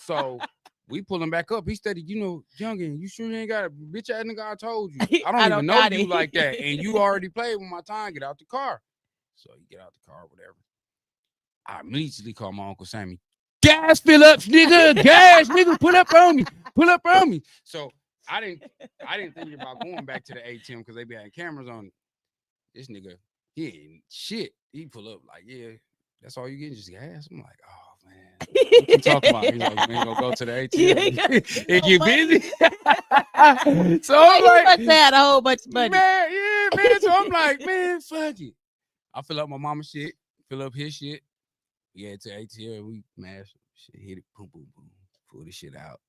So we pull him back up. He said, youngin, you sure you ain't got a bitch ass nigga? I told you. I don't even know you like that. And you already played with my time. Get out the car. So you get out the car, whatever. I immediately call my Uncle Sammy. Gas fill ups, nigga. Gas, nigga. Pull up on me. Pull up on me. So I didn't think about going back to the ATM because they be having cameras on it. This nigga, he ain't shit. He pull up like, yeah, that's all you getting, just gas. I'm like, oh man, what you talking about? He's like, we ain't gonna go to the ATM. It get busy. So I'm like, must have had a whole bunch of money. Man, yeah, man. So I'm like, man, fuck it. I fill up my mama's shit, fill up his shit. We had to ATM, we mash shit, hit it, boom, boom, boom, pull this shit out.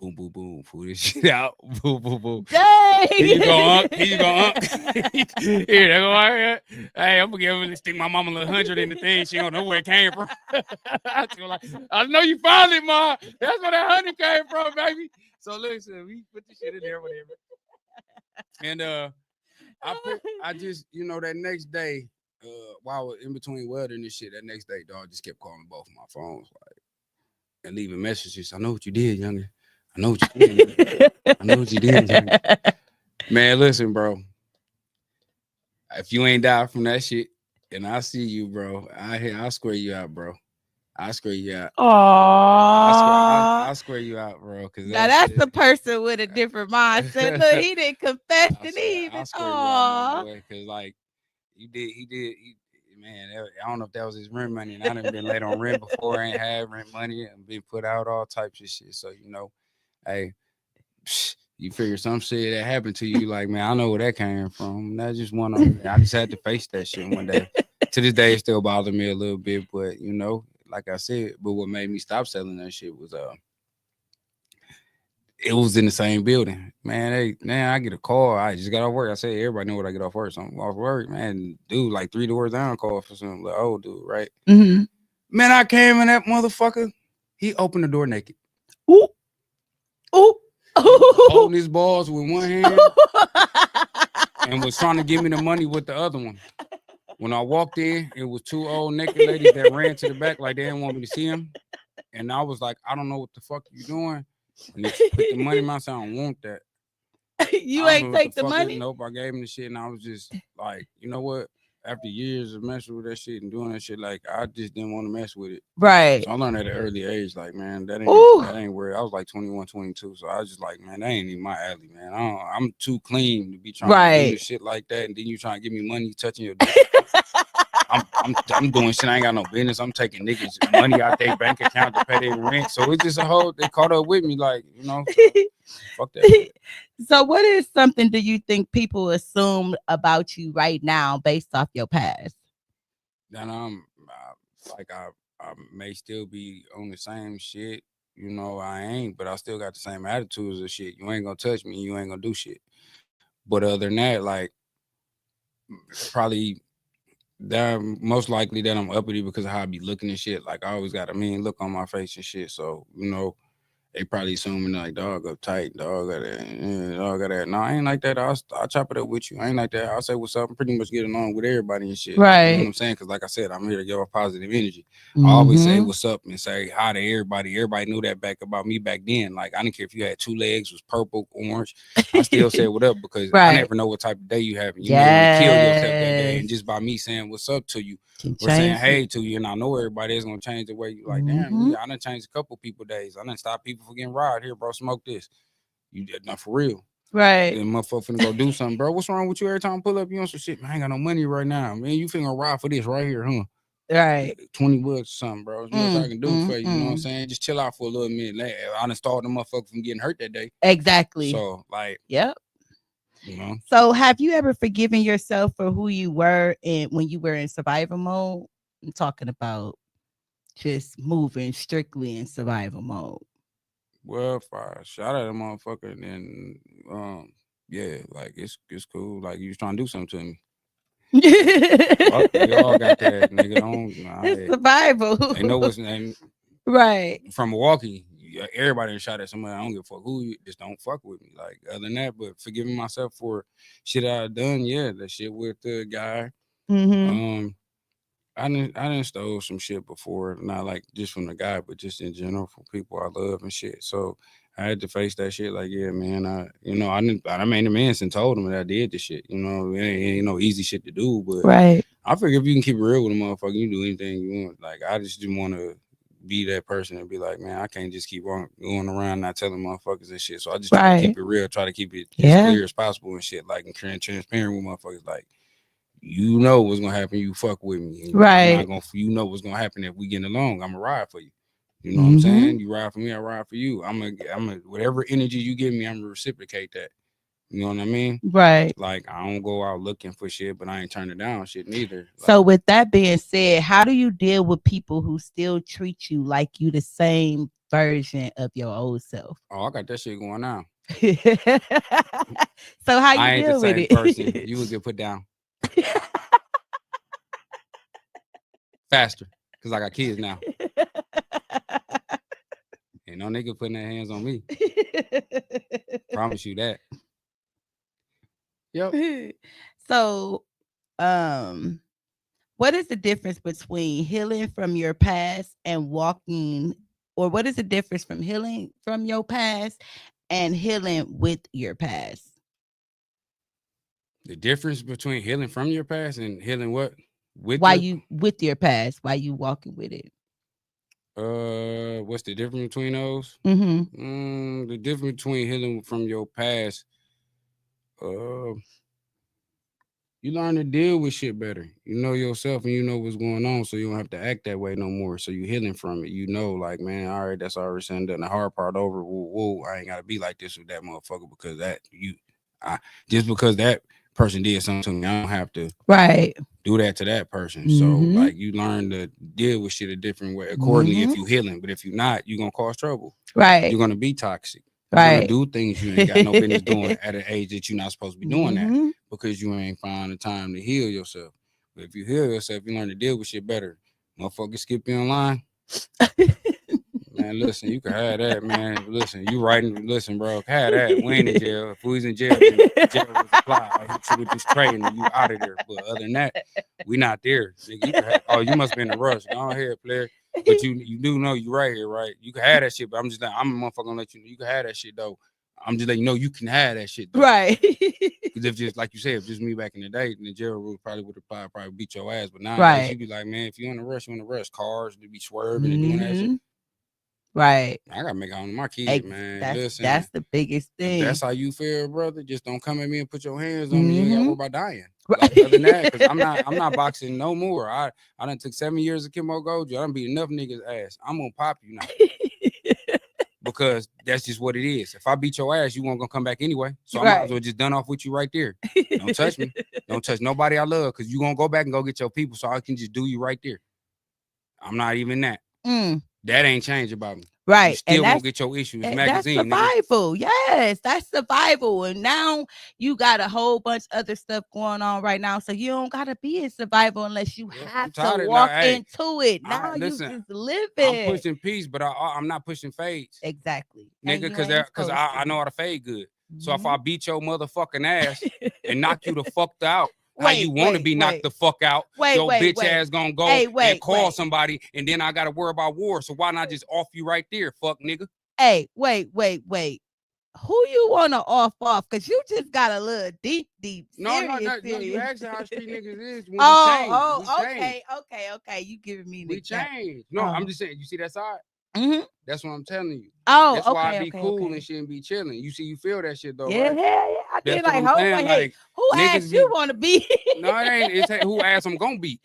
Boom, boom, boom. Pull this shit out. Boom, boom, boom. Dang. Here you go, Unc. Here you go, Unc. Here, they go right here. Hey, I'm gonna give him stick my mama a little 100 in the thing. She don't know where it came from. She like, I know you found it, Ma. That's where that 100 came from, baby. So listen, we put the shit in there, whatever. And I just, that next day, while I was in between welding and shit, that next day, dog just kept calling both of my phones, like, and leaving messages. I know what you did, youngin. I know what you did. I know what you did, youngin. Man, listen, bro. If you ain't died from that shit, and I see you, bro, I'll square you out, bro. I'll square you out. Aww. I'll square you out, bro. Cause Now that's the person with a different mindset. Look, he didn't confess to even. I'll square you out, my boy. Cause like he did. Man, I don't know if that was his rent money, and I done been late on rent before. I ain't had rent money and been put out all types of shit. So hey, you figure some shit that happened to you, like, man, I know where that came from. That's just one of them. I just had to face that shit one day. To this day, it still bothers me a little bit, but you know, like I said, but what made me stop selling that shit was it was in the same building. Man, I get a call. I just got off work. I say everybody know what I get off work. So I'm off work, man. Dude, like 3 doors down, call for some like old dude, right? Mhm. Man, I came in that motherfucker. He opened the door naked, Ooh. Ooh. holding his balls with one hand, and was trying to give me the money with the other one. When I walked in, it was two old naked ladies that ran to the back like they didn't want me to see him. And I was like, I don't know what the fuck you doing. And he put the money in my mouth. I don't want that. You I don't know ain't what the take the fuck is. money? Nope, I gave him the shit, and I was just like, you know what? After years of messing with that shit and doing that shit, like I just didn't want to mess with it. Right. So I learned at an early age, like, man, Ooh. that ain't where I was like 21, 22. So I was just like, man, that ain't even my alley, man. I'm too clean to be trying to do Right. this shit like that, and then you trying to give me money, touching your dick. I'm doing shit I ain't got no business. I'm taking niggas money out their bank account to pay their rent. So it's just a whole they caught up with me, like, you know, so fuck that shit. So what is something do you think people assume about you right now based off your past? Then like I may still be on the same shit. You know, I ain't, but I still got the same attitudes of shit. You ain't gonna touch me, you ain't gonna do shit. But other than that, like probably that most likely that I'm uppity because of how I be looking and shit. Like I always got a mean look on my face and shit. So, you know, they probably assuming like dog uptight, dog got that, dog got that. No, I ain't like that. I'll chop it up with you. I ain't like that. I'll say what's up. I'm pretty much get along with everybody and shit. Like, you know what Right. I'm saying? Because like I said, I'm here to give a positive energy. I always say Mhm. what's up and say hi to everybody. Everybody knew that back about me back then. Like I didn't care if you had two legs, was purple, orange. I still said what up because I Right. never know what type of day you having. You may want to kill yourself that day, Yes. and just by me saying what's up to you Can or saying change hey it. to you, and I know everybody is gonna change the way you like. Damn, Mhm. I done changed a couple people days. I done stopped people from getting robbed. Here, bro, smoke this. You did not for real. Right. Then motherfucker finna go do something, bro. What's wrong with you? Every time I pull up, you on some shit. Man, I ain't got no money right now, man. You finna ride for this right here, huh? Right. $20 or something, bro. As much I can do for you. You know what I'm Mm. saying? Just chill out for a little minute. I done stalled the motherfucker from getting hurt that day. Exactly. So like, Yep. you know. So have you ever forgiven yourself for who you were and when you were in survival mode? I'm talking about just moving strictly in survival mode. Well, if I shot at a motherfucker, then yeah, like it's cool. Like you was trying to do something to me. Fuck, we all got that, nigga. Don't nah, It's survival. they know what's name Right. from Milwaukee. Everybody shot at somebody. I don't give a fuck who you just don't fuck with me. Like other than that, but forgiving myself for shit I done, yeah, that shit with the guy. Mm-hmm. Um, I didn't stole some shit before, not like just from the guy, but just in general from people I love and shit. So I had to face that shit. Like, yeah, man, I made amends and told him that I did the shit. You know, it ain't no easy shit to do, but Right. I figure if you can keep it real with a motherfucker, you do anything you want. Like, I just didn't want to be that person and be like, man, I can't just keep on going around not telling motherfuckers and shit. So I just try to Right. keep it real, try to keep it as Yeah. clear as possible and shit. Like, and transparent with motherfuckers. Like, you know what's gonna happen. You fuck with me. And I'm not Right. gonna. You know what's gonna happen if we getting along. I'm gonna ride for you. You know what I'm Mm-hmm. saying? You ride for me, I ride for you. I'm a whatever energy you give me, I'm gonna reciprocate that. You know what I mean? Right. Like I don't go out looking for shit, but I ain't turning down shit neither. So Like, with that being said, how do you deal with people who still treat you like you the same version of your old self? oh, I got that shit going on. So how you I ain't the deal with same person. it? You would get put down faster because I got kids now. Ain't no nigga putting their hands on me. Promise you that. Yep. So, um, what is the difference between healing from your past and walking, or what is the difference from healing from your past and healing with your past? The difference between healing from your past and healing what with Why your you with your past? Why you walking with it? what's the difference between those? Mm-hmm. The difference between healing from your past, uh, You learn to deal with shit better. You know yourself and you know what's going on, so you don't have to act that way no more. So you healing from it. You know, like, man, all right, that's already said and done. The hard part over. Whoa, whoa, I ain't gotta be like this with that motherfucker because I just because that person did something to me, I don't have to Right. do that to that person. So Mm-hmm. like you learn to deal with shit a different way accordingly Mm-hmm. if you healing. But if you're not, you're gonna cause trouble. Right. You're gonna be toxic. You're gonna Right. do things you ain't got no business doing at an age that you're not supposed to be doing that Mm-hmm. because you ain't find the time to heal yourself. But if you heal yourself, you learn to deal with shit better. Motherfucker skip you online. Man, listen, you can have that, man. Listen, you writing, listen, bro, have that. We ain't in jail. If we was in jail, then jail was applied. I hit you with this tray and you out of there. But other than that, we not there. Nigga, you can have, oh, you must be in a rush. Go ahead, player. But you do know you right here, right? You can have that shit, but I'm just like, I'm a motherfucker gonna let you know you can have that shit though. I'm just letting you know you can have that shit though. Right. Because if just like you said, if just me back in the day, then the jail rules probably would apply, probably beat your ass. But nowadays, Right. you be like, man, if you in a rush, you in a rush. Cars to be swerving and doing that shit. Mhm. Right. I gotta make it on my kid, man. Listen, That's the biggest if thing. that's how you feel, brother, just don't come at me and put your hands on me. You ain't gotta Mhm. worry about dying. Right. Like other than that, because I'm not boxing no more. I done took 7 years of chemo gold. I done beat enough niggas ass. I'm gonna pop you now because that's just what it is. If I beat your ass, you won't gonna come back anyway. So I might as well just done off with you right there. Don't touch me. Don't touch nobody I love because you gonna go back and go get your people. So I can just do you right there. I'm not even that. Mm. That ain't changed about me. You Right. still And gonna that's get your issues that's magazine, nigga. survival. Yes, that's survival. And now you got a whole bunch of other stuff going on right now. So you don't gotta be in survival unless you Yeah, I'm have to tired of walk now. Hey, into it. Now you listen. just live I'm it. pushing peace, but I'm not pushing fades, Exactly. nigga. And you Because ain't because supposed I to. know how to fade good. So if Mhm. I beat your motherfucking ass and knock you the fuck out, how you Wait, want to wait, be knocked wait. the fuck out, Wait, your wait, bitch wait. ass gonna go Hey, and wait, call wait. somebody, and then I gotta worry about war. So why not just off you right there, fuck nigga? Hey, wait, wait, wait. Who you wanna off? Cause you just got a little deep, No, no, serious, no, no. You serious. asked how street niggas is when we change. We Oh, change. okay. You giving me an We example. change. No, I'm just saying. You see that side? Mm-hmm. That's what I'm telling you. Oh, That's why I be okay. cool and shouldn't be chilling. You see, you feel that shit though, Yeah, right? yeah. I did That's what like, I'm hold saying. on. Hey, Like who niggas asked you be want to be? no, it ain't. It's who ass I'm gonna beat.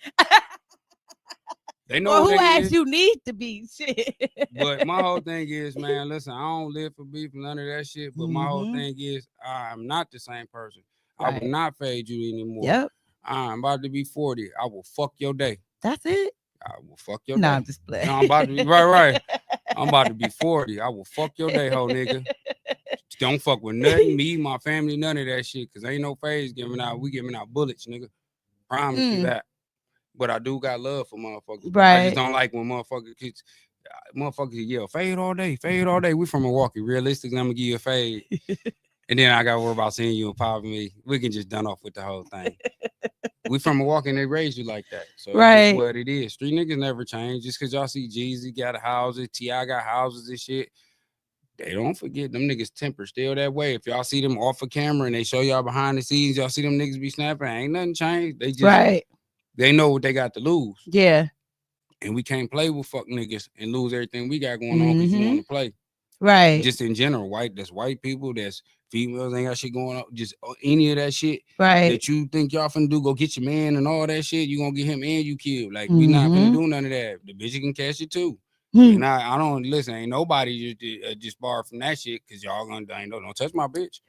They know Or who who they asked is. you need to be? Shit. But my whole thing is, man, listen, I don't live for beef, none of that shit. But my whole Mm-hmm. thing is, I'm not the same person. I will Right. not fade you anymore. Yep. I'm about to be 40. I will fuck your day. That's it. I will fuck your No, day. I'm just playing. No, I'm about to be right. I'm about to be 40. I will fuck your day, hoe nigga. Don't fuck with nothing, me, my family, none of that shit. Cause ain't no phase giving out. We giving out bullets, nigga. Promise you Mm, that. But I do got love for motherfuckers. But I just right. don't like when motherfuckers yell, fade all day, fade all day. We from Milwaukee. Realistically, I'm gonna give you a fade. And then I gotta worry about seeing you and popping me. We can just done off with the whole thing. We from Milwaukee and they raised you like that. So it's just Right. what it is. Street niggas never change. Just cause y'all see Jeezy got houses, T.I. got houses and shit. They don't forget them niggas temper still that way. If y'all see them off of camera and they show y'all behind the scenes, y'all see them niggas be snapping. Ain't nothing changed. Right. They know what they got to lose. Yeah. And we can't play with fuck niggas and lose everything we got going on because you Mm-hmm. want to play. Right. Just in general, that's white people, that's females ain't got shit going on. Just any of that shit Right. that you think y'all finna do, go get your man and all that shit, you gonna get him and you killed. Like we not finna Mm-hmm. do none of that. The bitch can catch it too. Hmm. And I don't listen. Ain't nobody just borrow from that shit because y'all gonna don't touch my bitch.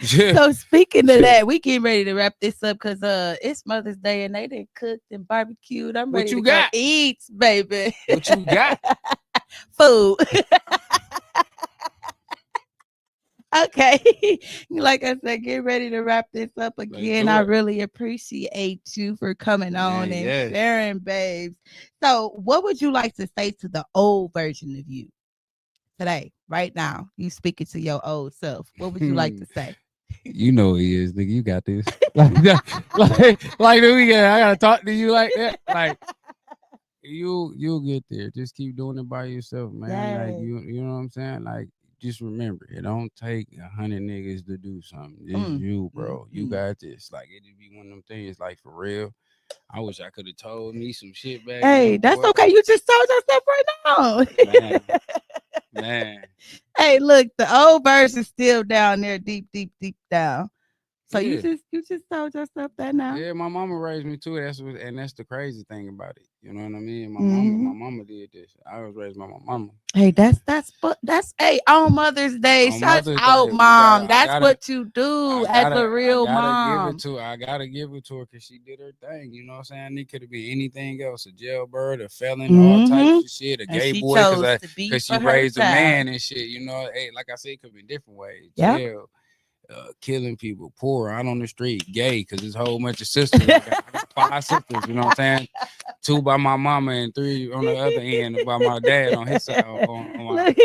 Yeah. So speaking of that, we getting ready to wrap this up because it's Mother's Day and they done cooked and barbecued. I'm What ready you to go got? eat, baby. What you got? Food. Okay. Like I said, get ready to wrap this up Let's again. do I it. really appreciate you for coming on Man, and yes. sharing, babes. So, what would you like to say to the old version of you today, right now? You speaking to your old self. What would you like to say? You know he is, nigga. You got this. Like that, like we got. I gotta talk to you like that. Like you'll get there. Just keep doing it by yourself, man. Like Yes. you know what I'm saying. Like just remember, it don't take 100 niggas to do something. It's Mm, you, bro. You mm. got this. Like it'd be one of them things. Like for real. I wish I could have told me some shit back Hey, then, that's boy. okay. You just told yourself right Man, now. man. Hey, look, the old version's still down there, deep, deep, deep down. So Yeah. you just told yourself that now. Yeah, my mama raised me too. And that's the crazy thing about it. You know what I mean? Mhm. My mama did this. I was raised by my mama. Hey, that's hey on Mother's Day. On Shout Mother's out, Day, we gotta, mom. That's what you do as a I real gotta give it mom. to her. I gotta give it to her because she did her thing. You know what I'm saying? It could have been anything else, a jailbird, a felon, all types Hmm. of shit, a And gay she boy, chose to be cause she for her raised a child. man and shit. You know, hey, like I said, it could be different ways. Yep. Jail, killing people, poor, out on the street, gay, because there's a whole bunch of sisters. I got 5 sisters, you know what I'm saying? 2 by my mama and 3 on the other end by my dad on his side, on my Look,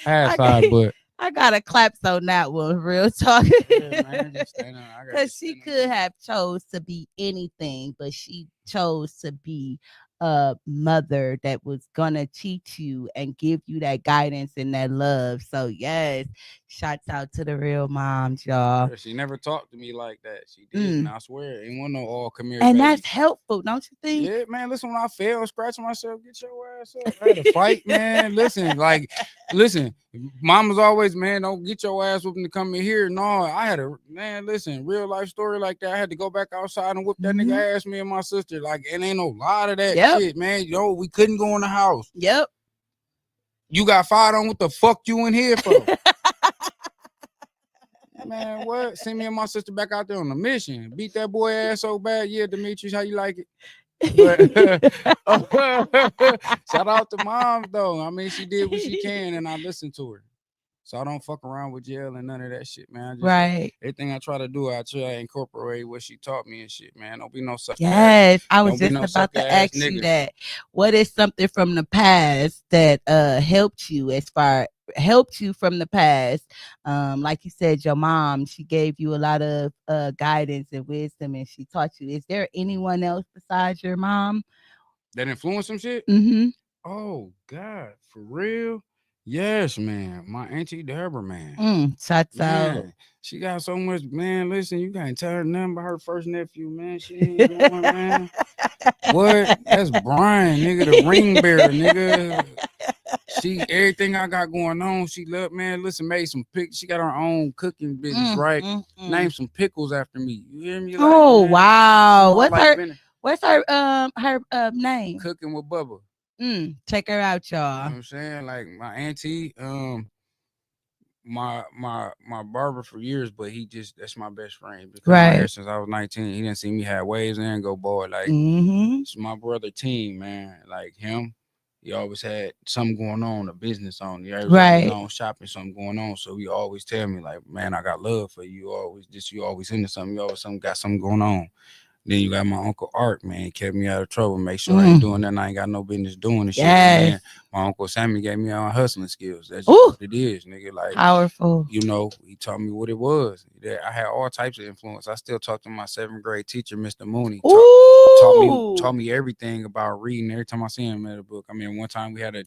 past I side. got, But I got a claps on that one, real talk. yeah, man, just stand on. I got to Because she stand on could that. have chose to be anything, but she chose to be a mother that was gonna teach you and give you that guidance and that love. So yes, shouts out to the real moms, y'all. Yeah, she never talked to me like that. She didn't. Mm. I swear. Ain't want no all come here, And that's baby. helpful, don't you think? Yeah, man. Listen, when I fell, scratching myself, get your ass up. I had to fight, man. Listen. Mama's always, man, don't get your ass whooping to come in here. No, I had a man. Listen, real life story like that. I had to go back outside and whoop that Mhm. nigga ass. Me and my sister, like, it ain't no lot of that Yep. shit, man. Yo, we couldn't go in the house. Yep. You got fired on. What the fuck you in here for? Man, what? Send me and my sister back out there on a mission. Beat that boy ass so bad. Yeah, Demetrius, how you like it? But shout out to mom though. I mean, she did what she can, and I listened to her. So I don't fuck around with jail and none of that shit, man. I just Right. everything I try to do, I try to incorporate what she taught me and shit, man. Don't be no sucker ass. Yes, I was Don't be just no about sucker to ass ask you nigga. that. What is something from the past that helped you from the past? Like you said, your mom, she gave you a lot of guidance and wisdom and she taught you. Is there anyone else besides your mom? That influence some shit. Mm-hmm. Oh God, for real? Yes, man. My auntie Deborah, man. Shots out. Man, she got so much, man. Listen, you can't tell her nothing about her first nephew, man. She ain't doing, man. What? That's Brian, nigga, the ring bearer, nigga. She everything I got going on, she love, man. Listen, made some pick. She got her own cooking business, right? Name some pickles after me. You hear me? Like, Oh man, wow. I like been What's her name? cooking with Bubba. Check her out, You know what y'all. I'm saying? Like my auntie, my barber for years, but he just that's my best friend because my Right. hair since I was 19. He didn't see me have waves and go boy. Like Mm-hmm. it's my brother team, man. Like him, he always had something going on, a business on. He always Right. on shopping, something going on. So he always tell me like, man, I got love for you. You always into something. You always got something going on. Then you got my uncle Art, man, kept me out of trouble, make sure I ain't doing nothing I ain't got no business doing and shit. And Yes. then my uncle Sammy gave me all hustling skills. That's just Ooh, what it is, nigga. Like, powerful. you know, he taught me what it was. That I had all types of influence. I still talk to my 7th grade teacher, Mr. Mooney. Taught Ooh. me everything about reading. Every time I see him at a book. I mean, one time we had a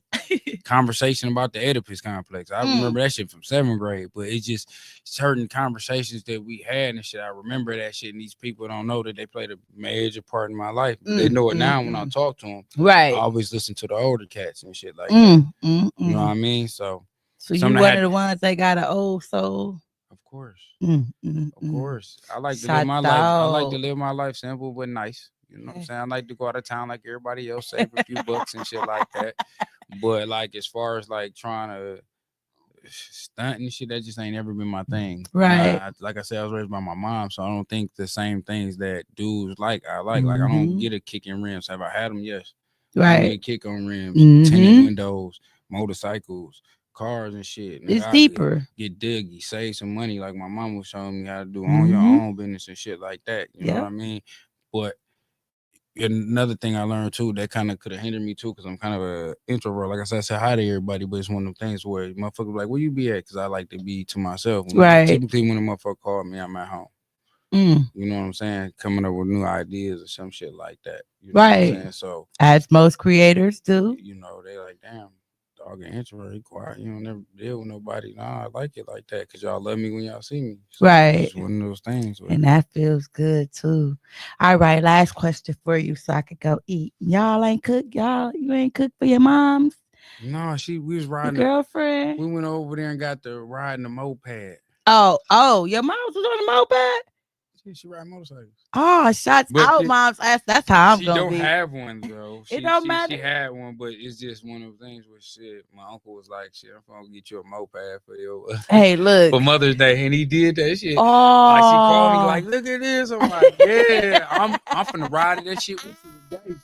conversation about the Oedipus complex. I remember that shit from 7th grade, but it's just certain conversations that we had and shit. I remember that shit, and these people don't know that they played a major part in my life. But they know it now when I talk to them. I Right. always listen to the older cats and shit like that. You know what I mean? So you something one of the ones that got an old soul. of course. Of Mm. course. I like to live Shots my life. I like to out. live my life simple but nice. You know what I'm saying? I like to go out of town like everybody else, save a few bucks and shit like that. But like as far as like trying to stunt and shit, that just ain't ever been my thing. Right. Like I said, I was raised by my mom, so I don't think the same things that dudes like I like. Like I don't get a kick in rims. Have I had them? Yes. Give me a Right. kick on rims, tinted windows, motorcycles, cars and shit. Nigga, It's I deeper. get diggy, save some money like my mom was showing me how to do on your own business and shit like that. You know what I mean? But another thing I learned too that kind of could have hindered me too because I'm kind of a introvert. Like I said, I say hi to everybody, but it's one of them things where motherfuckers like, where you be at? Because I like to be to myself. Typically, when a motherfucker call me, I'm at home. You know what I'm saying? Coming up with new ideas or some shit like that. You know what I'm saying? So As most creators do. you know, they like, damn, dog an introvert, he quiet. You don't never deal with nobody. Nah, I like it like that because y'all love me when y'all see me. So it's just one of those things. And that feels good too. All right, last question for you so I could go eat. Y'all ain't cook, you ain't cook for your moms, No, we was your riding. girlfriend. We went over there and got to riding the moped. Oh, your moms was on the moped? Shit, she ride motorcycles. Oh, shots But out, mom's ass. That's how I'm she gonna don't be. have one though. It don't She matter. had one, but it's just one of those things where shit. My uncle was like, "Shit, I'm gonna get you a moped for your Hey, for look. Mother's Day," and he did that shit. Like she called me, Oh, like, "Look at this." I'm like, "Yeah, I'm finna ride that shit with you today."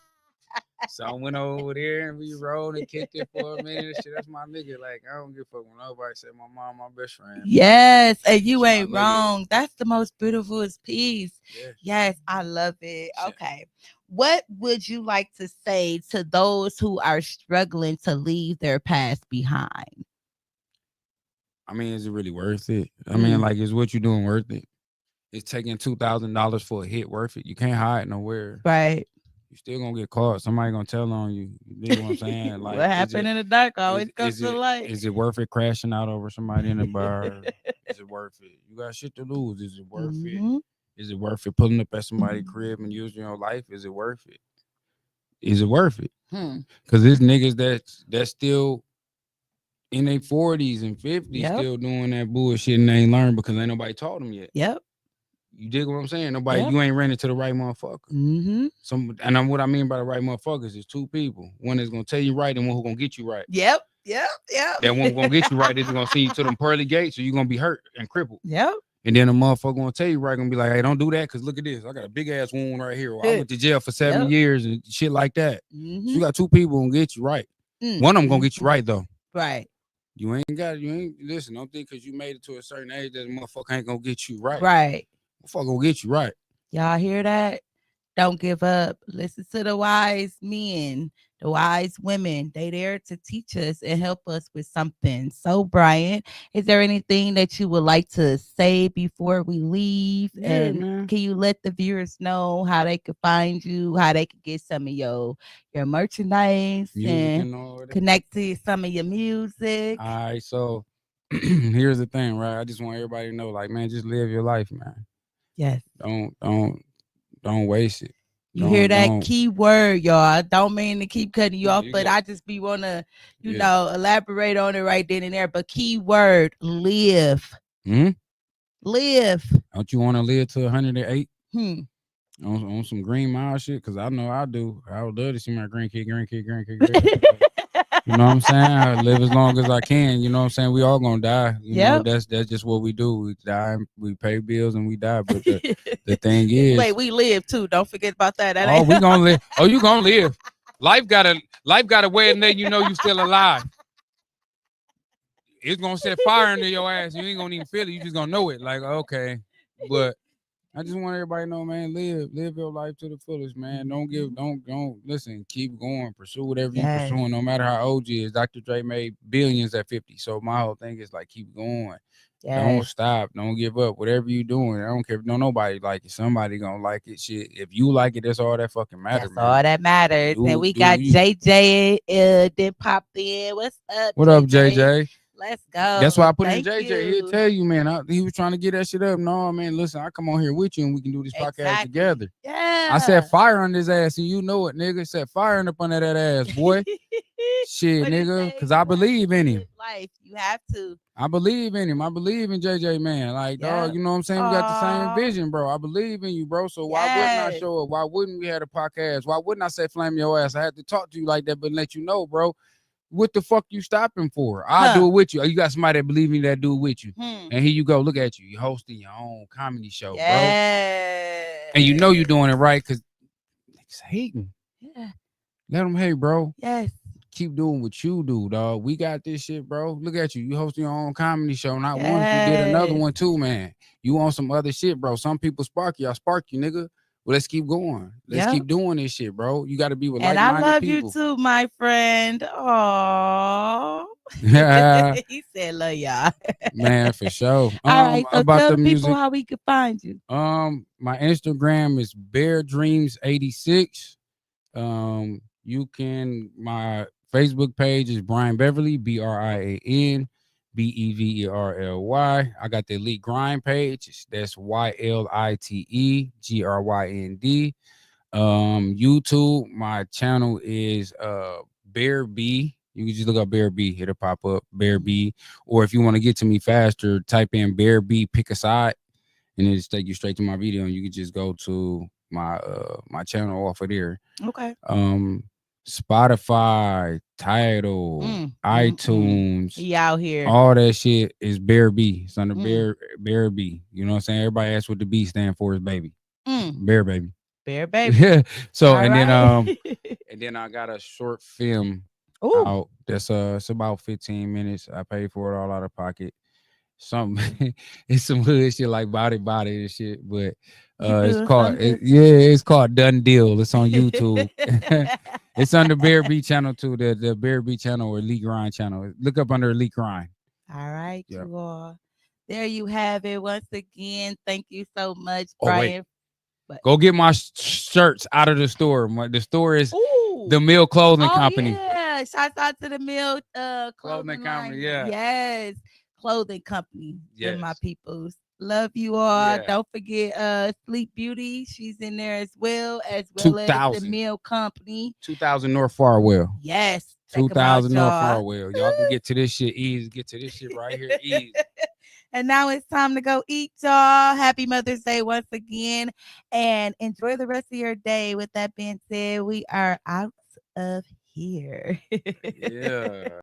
So I went over there and we rode and kicked it for a minute and shit. That's my nigga. Like I don't give a fuck when nobody say my mom my best friend. Man. yes, and That's you my ain't nigga. wrong. That's the most beautifulest piece. Yeah. Yes, I love it. Shit. Okay. What would you like to say to those who are struggling to leave their past behind? I mean, is it really worth it? I mean, like, is what you doing worth it? Is taking $2,000 for a hit worth it? You can't hide nowhere. Right. You still gonna get caught. Somebody gonna tell on you. You dig what I'm saying? Like, What happened in the dark always comes is to it light. is it worth it crashing out over somebody in a bar? Is it worth it? You got shit to lose. Is it worth it? Mhm. Is it worth it pulling up at somebody's crib and using your life? Is it worth it? Is it worth it? Because there's niggas that's still in their 40s and 50s Yep. still doing that bullshit and they ain't learned because ain't nobody taught them yet. Yep. You dig what I'm saying? Nobody, Yep. you ain't ran into the right motherfucker. Mm-hmm. What I mean by the right motherfuckers is two people. One is gonna tell you right and one who gonna get you right. Yep. Yep. Yep. That one who gonna get you right is gonna send you to them pearly gates, or you gonna be hurt and crippled. Yep. And then a motherfucker gonna tell you right, gonna be like, "Hey, don't do that, cause look at this. I got a big ass wound right here. Or I went to jail for 7 years and shit like that." Mm-hmm. So you got two people gonna get you right. One of them gonna get you right though. Right. You ain't listen. Don't think because you made it to a certain age that motherfucker ain't gonna get you right. Right. Motherfucker gonna get you right. Y'all hear that? Don't give up. Listen to the wise men, the wise women. They there to teach us and help us with something. So, Brian, is there anything that you would like to say before we leave? Yeah, and man. can you let the viewers know how they could find you, how they could get some of your merchandise Music and and all that. connect to some of your music? All right, so here's the thing, right? I just want everybody to know, like, man, just live your life, man. Yes. Don't waste it. You hear that key word, y'all. I don't mean to keep cutting you off, but I just be wanna, elaborate on it right then and there. But key word, live. Live. Don't you want to live to 108? On some Green Mile shit? Because I know I do. I would love to see my grandkid. You know what I'm saying? I live as long as I can. You know what I'm saying? We all gonna die. You know, that's just what we do. We die, we pay bills, and we die. But the thing is, wait, we live too. Don't forget about that. We gonna live. Oh, you gonna live. Life got a way of letting you know you still alive. It's gonna set fire under your ass. You ain't gonna even feel it. You just gonna know it. Like, okay. But I just want everybody to know, man, live your life to the fullest, man. Don't listen, keep going, pursue whatever you're pursuing, no matter how old you is. Dr. Dre made billions at 50. So my whole thing is like, keep going. Don't stop. Don't give up. Whatever you're doing, I don't care if nobody like it. Somebody gonna like it. Shit. If you like it, that's all that fucking matters. That's all that matters. And we got JJ then popped in. What's up? What up, JJ? Let's go. That's why I put in JJ. He'll tell you, man. He was trying to get that shit up. No, man, listen, I come on here with you and we can do this podcast together. Yeah. I set fire on his ass and you know it, nigga. Set fire up under that ass, boy. Shit, nigga. Because I believe in him. Life. You have to. I believe in him. I believe in JJ, man. Like, dog, you know what I'm saying? We got the same vision, bro. I believe in you, bro. So why wouldn't I show up? Why wouldn't we have a podcast? Why wouldn't I say flame your ass? I had to talk to you like that, but let you know, bro. What the fuck you stopping for? I'll do it with you. You got somebody that believe in that do it with you. And here you go. Look at you. You're hosting your own comedy show, bro. And you know you're doing it right because niggas hating. Yeah. Let them hate, bro. Yes. Keep doing what you do, dog. We got this shit, bro. Look at you. You hosting your own comedy show. Not once, you did another one too, man. You on some other shit, bro. Some people spark you. I spark you, nigga. Well, let's keep going. Let's keep doing this shit, bro. You got to be with like-minded people. And I love you too, my friend. Aww. He said, love y'all. Man, for sure. All right, so about tell the music, people how we can find you. My Instagram is Bear Dreams 86. My Facebook page is Brain Beverly, BrianBeverly. I got the Elite Grind page. That's YLITEGRYND. YouTube, my channel is Bear B. You can just look up Bear B. It'll pop up Bear B. Or if you want to get to me faster, type in Bear B, pick a side. and it just take you straight to my video, and you can just go to my channel off of there. Okay. Spotify, Tidal, Mm. iTunes, He out here. all that shit is Bear B. It's under Mm. Bear B. You know what I'm saying? Everybody asks what the B stand for is baby. Mm. Bear baby. Bear baby. Yeah. So All and then right. and then I got a short film Ooh. out that's it's about 15 minutes. I paid for it all out of pocket. Something it's some hood shit like body and shit, but You it's doing called something it's called Done Deal. It's on YouTube. good. It's under Bear B channel too, the Bear B channel or Elite Grind channel. Look up under Elite Grind. All right, Yeah. you all. There you have it. Once again, thank you so much, Oh wait, Brian. But go get my shirts out of the store. The store is ooh. the Mill Clothing Oh Company. yeah. Shouts out to the Mill Clothing clothing Company, line. yeah. Yes. Clothing company. Them my Yes. peoples. Love you all. Yeah. Don't forget Sleep Beauty. She's in there as well as the 2000. Mill Company. 2000 North Farwell. Yes. Check 'em out, 2000 North y'all. Farwell. Y'all can get to this shit easy. Get to this shit right here easy. And now it's time to go eat, y'all. Happy Mother's Day once again. And enjoy the rest of your day. With that being said, we are out of here. Yeah.